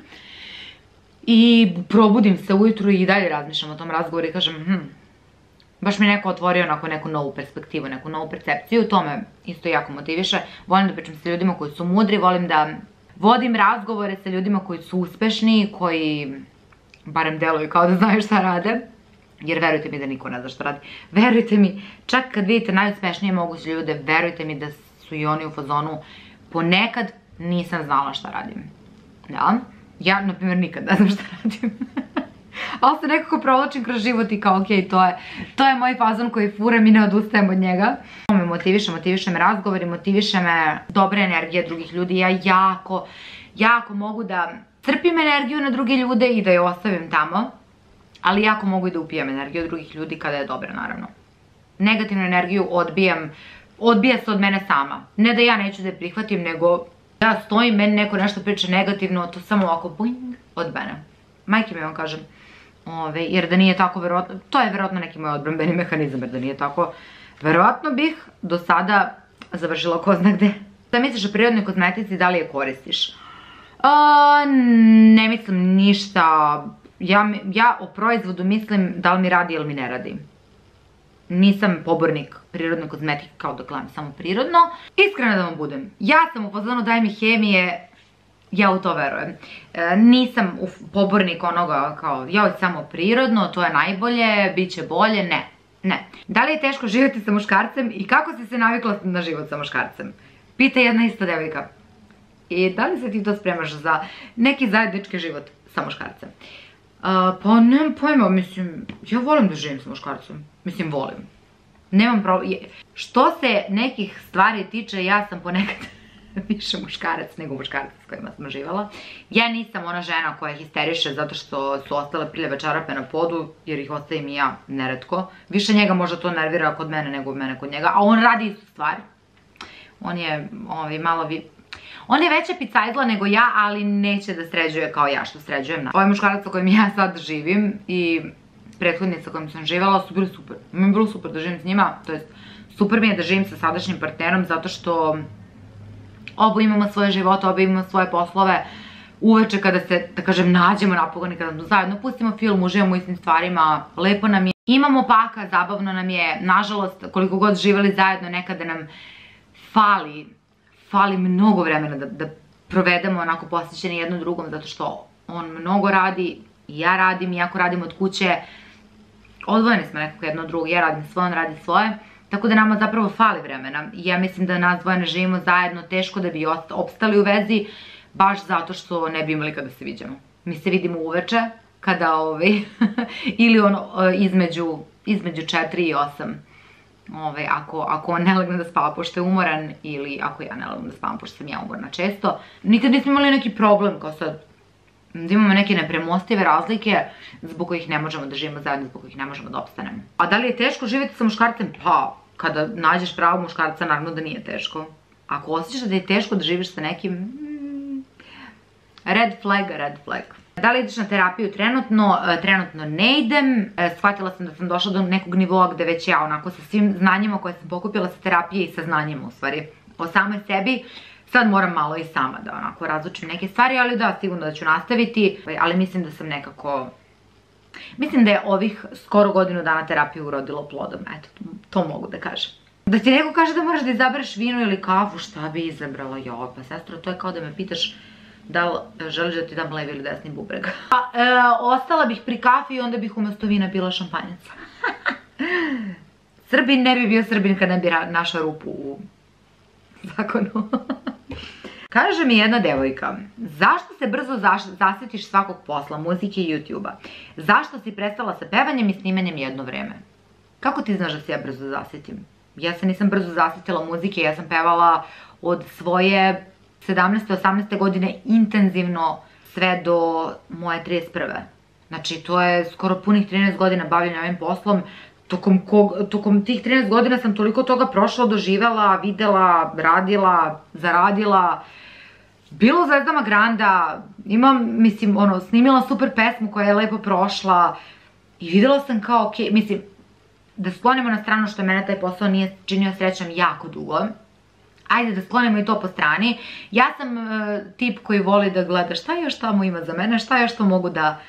i probudim se ujutru i dalje razmišljam o tom razgovoru i kažem, baš mi neko otvorio onako neku novu perspektivu, neku novu percepciju, to me isto jako motiviše. Volim da pričam sa ljudima koji su mudri, volim da vodim razgovore sa ljudima koji su uspešni, koji barem deluju kao da znaju šta rade, jer verujte mi da niko ne zna šta radi. Verujte mi, čak kad vidite najuspešnije moguće ljude, verujte mi da su i oni u fazonu, ponekad nisam znala šta radim. Da, ja, na primjer, nikad ne znam šta radim. Ali se nekako provlačim kroz život i kao, okej, to je moj fazon koji furam i ne odustajem od njega. To me motiviše me razgovori, motiviše me dobra energija drugih ljudi. Ja jako mogu da crpim energiju na druge ljude i da je ostavim tamo, ali jako mogu i da upijem energiju od drugih ljudi kada je dobra, naravno. Negativnu energiju odbija se od mene sama. Ne da ja neću da je prihvatim, nego ja stojim, meni neko nešto priča negativno, to samo ovako boing od mene. Majke mi vam kažem, jer da nije tako, to je verovatno neki moj odbrambeni mehanizam, jer da nije tako, verovatno bih do sada završila ko zna gde. Šta misliš o prirodnoj kozmetici, da li je koristiš? Ne mislim ništa, ja o proizvodu mislim da li mi radi ili mi ne radi. Nisam pobornik prirodne kozmetike kao da gledam samo prirodno. Iskreno da vam budem, ja sam u fazonu daj mi hemije, ja u to verujem. Nisam pobornik onoga kao joj samo prirodno, to je najbolje, bit će bolje, ne. Da li je teško živjeti sa muškarcem i kako si se navikla na život sa muškarcem? Pita jedna ista devojka. I da li se ti to spremaš za neki zajednički život sa muškarcem? Pa nemam pojma, mislim, ja volim da živim sa muškarcem. Mislim, volim. Nemam problem. Što se nekih stvari tiče, ja sam ponekad više muškarac nego muškarac s kojima sam živala. Ja nisam ona žena koja histeriše zato što su ostale prljave čarape na podu, jer ih ostavim i ja neretko. Više njega možda to nervira kod mene nego mene kod njega, a on radi istu stvar. On je malo... On je veća picajzla nego ja, ali neće da sređuje kao ja što sređujem. Ovaj muškarac sa kojim ja sad živim i prethodnica sa kojim sam živala su bili super. Mi je bilo super da živim s njima, to jest super mi je da živim sa sadašnjim partnerom zato što oboje imamo svoje živote, oboje imamo svoje poslove. Uveče kada se, da kažem, nađemo napokon i kada zajedno pustimo film, uživamo u istim stvarima, lepo nam je. Imamo paka, zabavno nam je, nažalost, koliko god živeli zajedno, nekada nam fali mnogo vremena da provedemo onako posvećeni jedno drugom, zato što on mnogo radi, ja radim, iako radim od kuće, odvojeni smo nekako jedno od drugog, ja radim svoje, on radi svoje, tako da nama zapravo fali vremena. Ja mislim da nas dvoje ne živimo zajedno teško da bi opstali u vezi, baš zato što ne bi imali kada se viđamo. Mi se vidimo uveče, kada ili ono između 4 i 8. Ako on ne legne da spava pošto je umoran ili ako ja ne legnem da spavam pošto sam ja umorna često. Nikad nismo imali neki problem kao sad Da imamo neke nepremostive razlike zbog kojih ne možemo da živimo zajedno, zbog kojih ne možemo da opstanemo. A da li je teško živjeti sa muškarcem? Pa, kada nađeš pravog muškarca, naravno da nije teško. Ako osjećaš da je teško da živiš sa nekim, red flag, red flag. Da li ideš na terapiju trenutno? Trenutno ne idem. Shvatila sam da sam došla do nekog nivoa gde već ja onako sa svim znanjima koje sam pokupila sa terapije i sa znanjima u stvari o samoj sebi, sad moram malo i sama da onako razlučim neke stvari, ali da, sigurno da ću nastaviti, ali mislim da sam nekako, mislim da je ovih skoro godinu dana terapije urodilo plodom, eto, to mogu da kažem. Da ti neko kaže da moraš da izabereš vino ili kafu, šta bi izabrala? Jo, pa sestro, to je kao da me pitaš da li želiš da ti dam levi ili desni bubreg. Ostala bih pri kafi i onda bih umesto vina pila šampanjac. Srbin ne bi bio Srbin kad ne bi našao rupu u zakonu. Kaže mi jedna devojka, zašto se brzo zasjetiš svakog posla, muzike i YouTube-a? Zašto si prestala sa pevanjem i snimanjem jedno vreme? Kako ti znaš da se ja brzo zasjetim? Ja se nisam brzo zasjetila muzike, ja sam pevala od svoje 17. 18. godine intenzivno sve do moje 31. Znači to je skoro punih 13 godina bavljenja ovim poslom. Tokom tih 13 godina sam toliko toga prošla, doživela, videla, radila, zaradila. Bilo u Zvezdama Granda, imam, mislim, ono, snimila super pesmu koja je lepo prošla i videla sam kao, okej, mislim, da sklonimo na stranu što mene taj posao nije činio srećom jako dugo. Ajde da sklonimo i to po strani. Ja sam tip koji voli da gleda šta još tamo ima za mene, šta još to mogu da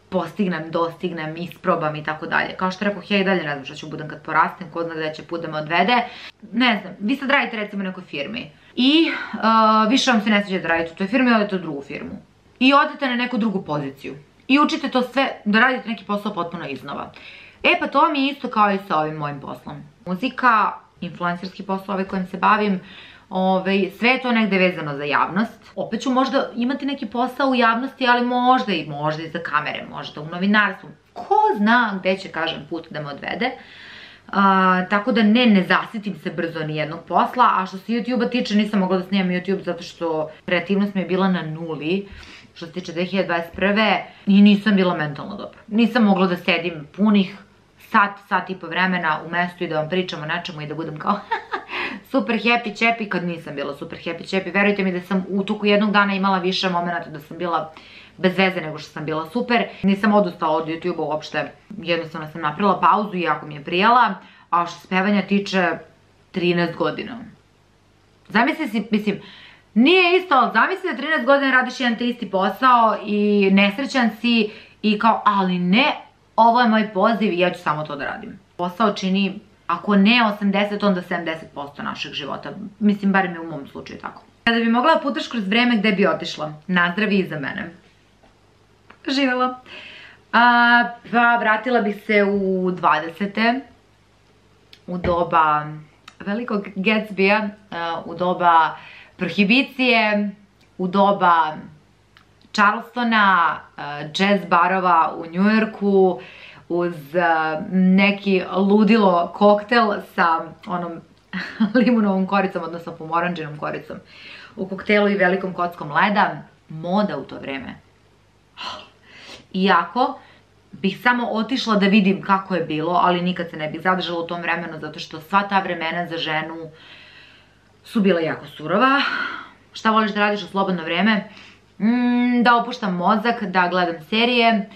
postignem, dostignem, isprobam i tako dalje. Kao što rekoh, ja i dalje ne znam šta ću budem kad porastem, ko zna gde će put da me odvede. Ne znam, vi sad radite recimo u nekoj firmi i više vam se ne sviđa da radite u toj firmi i odete u drugu firmu. I odete na neku drugu poziciju. I učite to sve, da radite neki posao potpuno iznova. E pa to mi je isto kao i sa ovim mojim poslom. Muzika, influencerski posao ovaj kojim se bavim, sve je to negde vezano za javnost. Opet ću možda imati neki posao u javnosti, ali možda i za kamere, možda u novinarstvu. Ko zna gde će, kažem, put da me odvede. Tako da ne zasjetim se brzo ni jednog posla, a što se YouTube-a tiče nisam mogla da snimam YouTube zato što kreativnost mi je bila na nuli. Što se tiče 2021. i nisam bila mentalno dobra. Nisam mogla da sedim punih sat i po vremena u mestu i da vam pričam o nečemu i da budem kao super happy chappy kad nisam bila super happy chappy. Verujte mi da sam u toku jednog dana imala više momenta da sam bila bez veze nego što sam bila super. Nisam odustala od YouTube-a uopšte, jednostavno sam napravila pauzu i jako mi je prijala, a što se pevanja tiče 13 godina. Zamisli si, mislim, nije isto, ali zamisli da 13 godina radiš jedan te isti posao i nesrećan si i kao, ali ne, ovo je moj poziv i ja ću samo to da radim. Posao čini, ako ne 80, onda 70% našeg života. Mislim, barem je u mom slučaju tako. Kada bi mogla da putaš kroz vreme, gde bi otišla? Nazdravi iza mene. Živjela. Pa vratila bih se u 20. U doba velikog Gatsbya, u doba prohibicije, u doba Charlestona, jazz barova u Njujorku, uz neki ludilo koktel sa onom limunovom koricom, odnosno pomoranđenom koricom u koktelu i velikom kockom leda. Moda u to vreme. Iako bih samo otišla da vidim kako je bilo, ali nikad se ne bih zadržala u tom vremenu, zato što sva ta vremena za ženu su bila jako surova. Šta voliš da radiš u slobodno vreme? Da opuštam mozak, da gledam serije,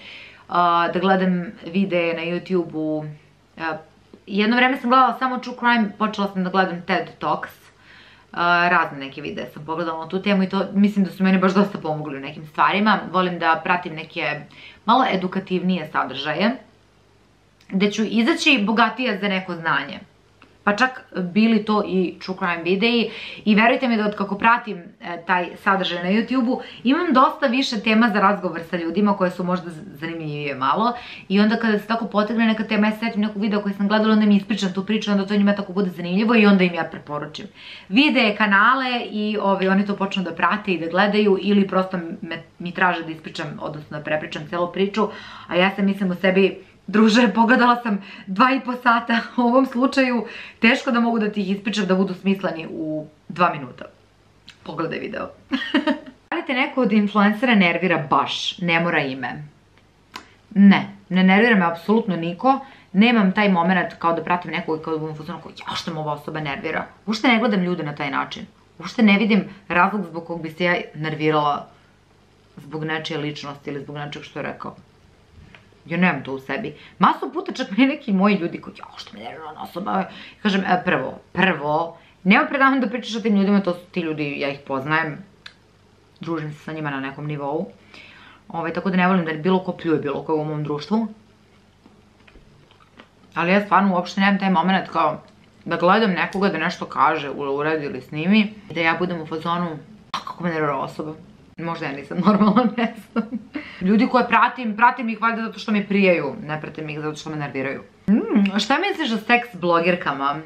da gledam videe na YouTube-u. Jedno vreme sam gledala samo True Crime, počela sam da gledam TED Talks. Razne neke videe sam pogledala na tu temu i to mislim da su meni baš dosta pomogli u nekim stvarima. Volim da pratim neke malo edukativnije sadržaje, gde ću izaći bogatija za neko znanje. Pa čak bili to i True Crime videi i verujte mi da od kako pratim taj sadržaj na YouTube-u imam dosta više tema za razgovor sa ljudima koje su možda zanimljivije malo i onda kada se tako potegne neka tema, ja setim nekog videa koji sam gledala, onda mi ispričam tu priču, onda to njima tako bude zanimljivo i onda im ja preporučim videe, kanale i oni to počnu da prate i da gledaju ili prosto mi traže da ispričam, odnosno da prepričam celu priču, a ja sam mislim u sebi, druže, pogledala sam 2,5 sata u ovom slučaju, teško da mogu da ti ih ispričam da budu smisleni u 2 minuta. Pogledaj video. Da li te neko od influencera nervira baš, ne mora ime. Ne nervira me apsolutno niko. Nemam taj moment kao da pratim nekog i kao da budem fuzonu kao ja što me ova osoba nervira. Uopšte ne gledam ljude na taj način. Uopšte ne vidim razlog zbog kog bi se ja nervirala zbog nečije ličnosti ili zbog nečeg što je rekao. Ja nemam to u sebi. Masu puta čak mi neki moji ljudi kao ja što me nervira ona osoba. Kažem, prvo, nema predavam da pričaš o tim ljudima, to su ti ljudi, ja ih poznajem. Družim se sa njima na nekom nivou. Tako da ne volim da bilo ko pljuje bilo koga u mom društvu. Ali ja stvarno uopšte nemam taj moment kao da gledam nekoga da nešto kaže, uradi ili snimi, da ja budem u fazonu, kako me nervira osoba. Možda ja nisam normalna, ne znam. Ljudi koje pratim ih valjda zato što mi prijaju, ne pratim ih zato što me nerviraju. Šta misliš o seks blogirkama?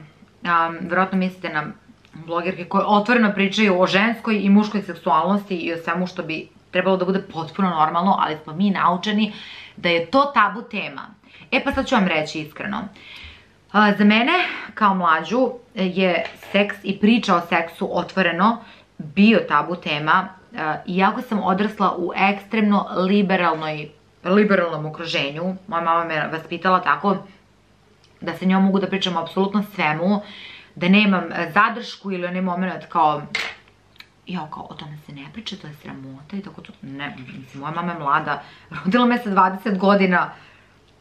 Vjerojatno mislite na blogirke koje otvoreno pričaju o ženskoj i muškoj seksualnosti i o svemu što bi trebalo da bude potpuno normalno, ali smo mi naučeni da je to tabu tema. Pa sad ću vam reći iskreno. Za mene, kao mlađu, je seks i priča o seksu otvoreno bio tabu tema, iako sam odrasla u ekstremno liberalnom okruženju. Moja mama me vaspitala tako da sa njom mogu da pričam apsolutno svemu, da nemam zadršku ili onaj moment kao o tome se ne priča, to je sramota i tako to. Ne, mislim, moja mama je mlada, rodila me sa 20 godina,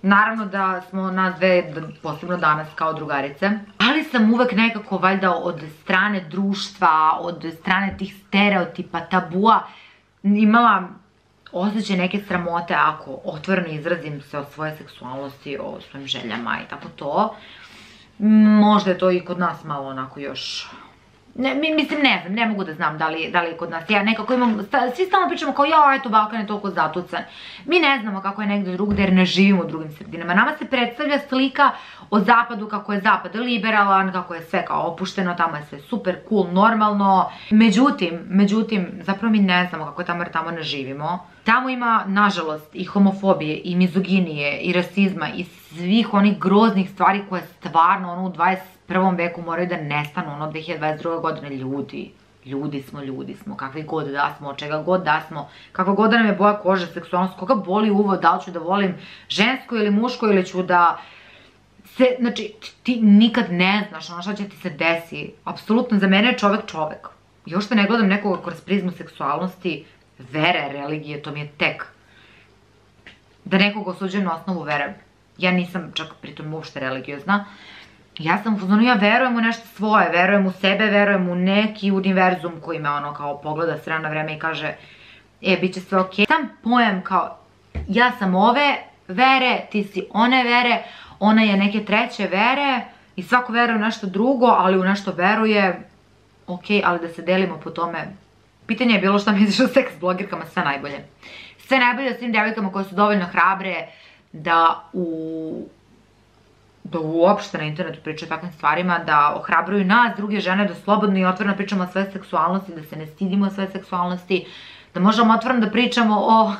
naravno da smo nas dve, posebno danas, kao drugarice, ali sam uvek nekako, valjda, od strane društva, od strane tih stereotipa, tabua, imala osjećaj neke sramote ako otvoreno izrazim se o svoje seksualnosti, o svojim željama i tako to. Možda je to i kod nas malo onako još... Mislim, ne znam, ne mogu da znam da li je kod nas. Ja nekako imam, svi stalno pričamo kao eto, Balkan je toliko zatucan. Mi ne znamo kako je negde drugde jer ne živimo u drugim sredinama. Nama se predstavlja slika o zapadu, kako je zapad liberalan, kako je sve kao opušteno, tamo je sve super, cool, normalno. Međutim, zapravo mi ne znamo kako je tamo jer tamo ne živimo. Tamo ima, nažalost, i homofobije, i mizoginije, i rasizma, i svih onih groznih stvari koje stvarno u 21. veku moraju da nestanu, 2022. godine. Ljudi smo, kakvi god da smo, čega god da smo, kakva god da nam je boja kože, seksualnost, koga boli uvo, da li ću da volim žensko ili muško ili ću da se, znači, ti nikad ne znaš ono šta će ti se desi. Apsolutno, za mene je čovek. Još što ne gledam nekoga kroz prizmu seksualnosti, vere, religije, to mi je tek. Da nekoga osuđujem na osnovu vere. Ja nisam čak pritom uopšte religiozna. Ja sam u fazonu, ja verujem u nešto svoje, verujem u sebe, verujem u neki univerzum koji me ono kao pogleda s vremena na vreme i kaže bit će sve okej. Sam pojam kao, ja sam ove vere, ti si one vere, ona je neke treće vere i svako veruje u nešto drugo, ali u nešto veruje, okej, ali da se delimo po tome. Pitanje je bilo šta misliš o seks blogirkama, sve najbolje. Sve najbolje o svim devojkama koje su dovoljno hrabre da uopšte na internetu pričaju o takvim stvarima, da ohrabruju nas, druge žene, da slobodno i otvoreno pričamo o svoje seksualnosti, da se ne stidimo o svoje seksualnosti, da možemo otvoreno da pričamo o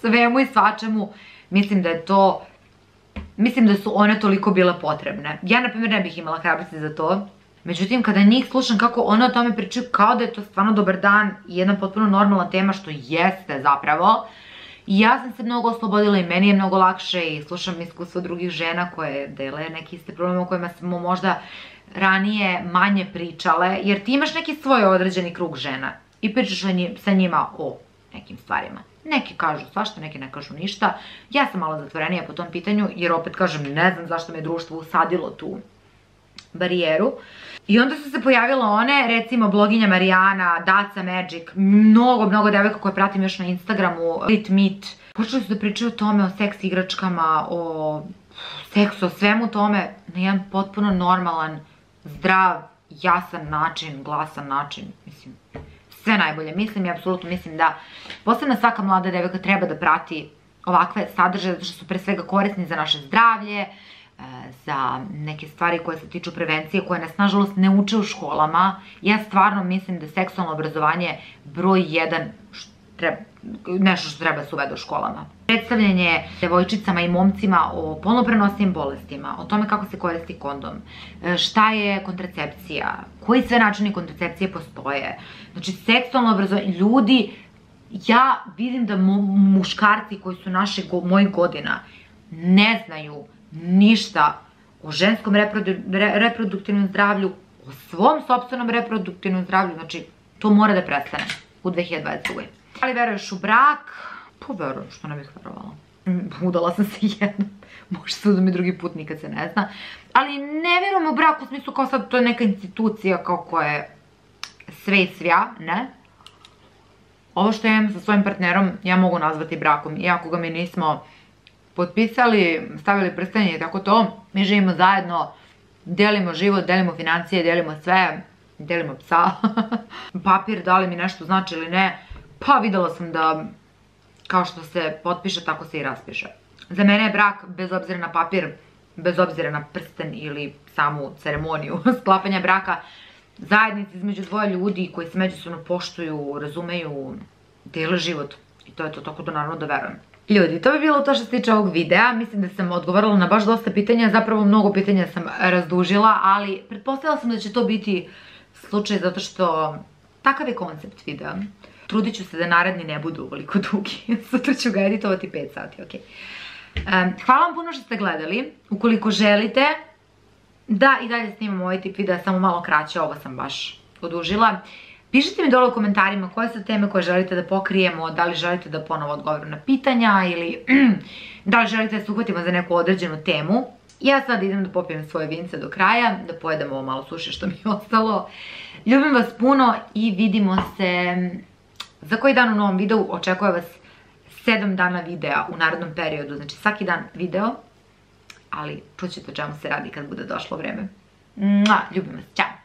svemu i svačemu. Mislim da su one toliko bile potrebne. Ja, na primjer, ne bih imala hrabrosti za to. Međutim, kada njih slušam kako one o tome pričaju kao da je to stvarno dobar dan i jedna potpuno normalna tema, što jeste zapravo, i ja sam se mnogo oslobodila i meni je mnogo lakše i slušam iskustvo drugih žena koje dele neke iste probleme o kojima smo možda ranije manje pričale, jer ti imaš neki svoj određeni krug žena i pričaš sa njima o nekim stvarima. Neki kažu svašta, neki ne kažu ništa. Ja sam malo zatvorenija po tom pitanju, jer opet kažem, ne znam zašto me društvo usadilo tu barijeru. I onda su se pojavile one, recimo bloginja Marijana, Daca Magic, mnogo devojka koje pratim još na Instagramu, Meet. Počeli su da pričaju o tome, o seks igračkama, o seksu, o svemu tome, na jedan potpuno normalan, zdrav, jasan način, glasan način, mislim, sve najbolje. Mislim i apsolutno mislim da posebno svaka mlada devojka treba da prati ovakve sadržaje, zato što su pre svega korisni za naše zdravlje, za neke stvari koje se tiču prevencije, koje nas nažalost ne uče u školama. Ja stvarno mislim da je seksualno obrazovanje broj 1 nešto što treba se uvede u školama. Predstavljanje devojčicama i momcima o polnoprenosnim bolestima, o tome kako se koristi kondom, šta je kontracepcija, koji sve načini kontracepcije postoje. Znači, seksualno obrazovanje, ljudi ja vidim da muškarci koji su mojih godina ne znaju ništa o ženskom reproduktivnom zdravlju, o svom sopstvenom reproduktivnom zdravlju, znači to mora da prestane u 2022. Da li veruješ u brak? Pa verujem, što ne bih verovala. Udala sam se jednom, može se da mi drugi put nikad se ne zna, ali ne verujem u brak u smislu kao sad to je neka institucija kao koja je sve i svja, ne? Ovo što ja imam sa svojim partnerom ja mogu nazvati brakom, iako ga mi nismo potpisali, stavili prstenje i tako to, mi živimo zajedno, delimo život, delimo financije, delimo sve, delimo psa. Papir, da li mi nešto znači ili ne, pa videla sam da kao što se potpiše, tako se i raspiše. Za mene je brak, bez obzira na papir, bez obzira na prsten ili samu ceremoniju sklapanja braka, zajednica između dvoje ljudi koji se međusobno poštuju, razumeju, dele život. I to je to, tako da naravno da verujem. Ljudi, to bi bilo to što se tiče ovog videa. Mislim da sam odgovorila na baš dosta pitanja, zapravo mnogo pitanja sam razdužila, ali pretpostavila sam da će to biti slučaj zato što takav je koncept videa. Trudit ću se da naredni ne budu ovoliko dugi, sutra ću ga editovati 5 sati, ok. Hvala vam puno što ste gledali. Ukoliko želite da i dalje snimam ovaj tip videa, samo malo kraće, ovo sam baš odužila. Pišite mi dole u komentarima koje su teme koje želite da pokrijemo, da li želite da ponovo odgovorim na pitanja ili da li želite da se uhvatimo za neku određenu temu. Ja sad idem da popijem svoje vince do kraja, da pojedem ovo malo suše što mi je ostalo. Ljubim vas puno i vidimo se za koji dan u novom videu. Očekuje vas 7 dana videa u narednom periodu, znači svaki dan video, ali čućete o čemu se radi kad bude došlo vreme. Ljubim vas, ćao!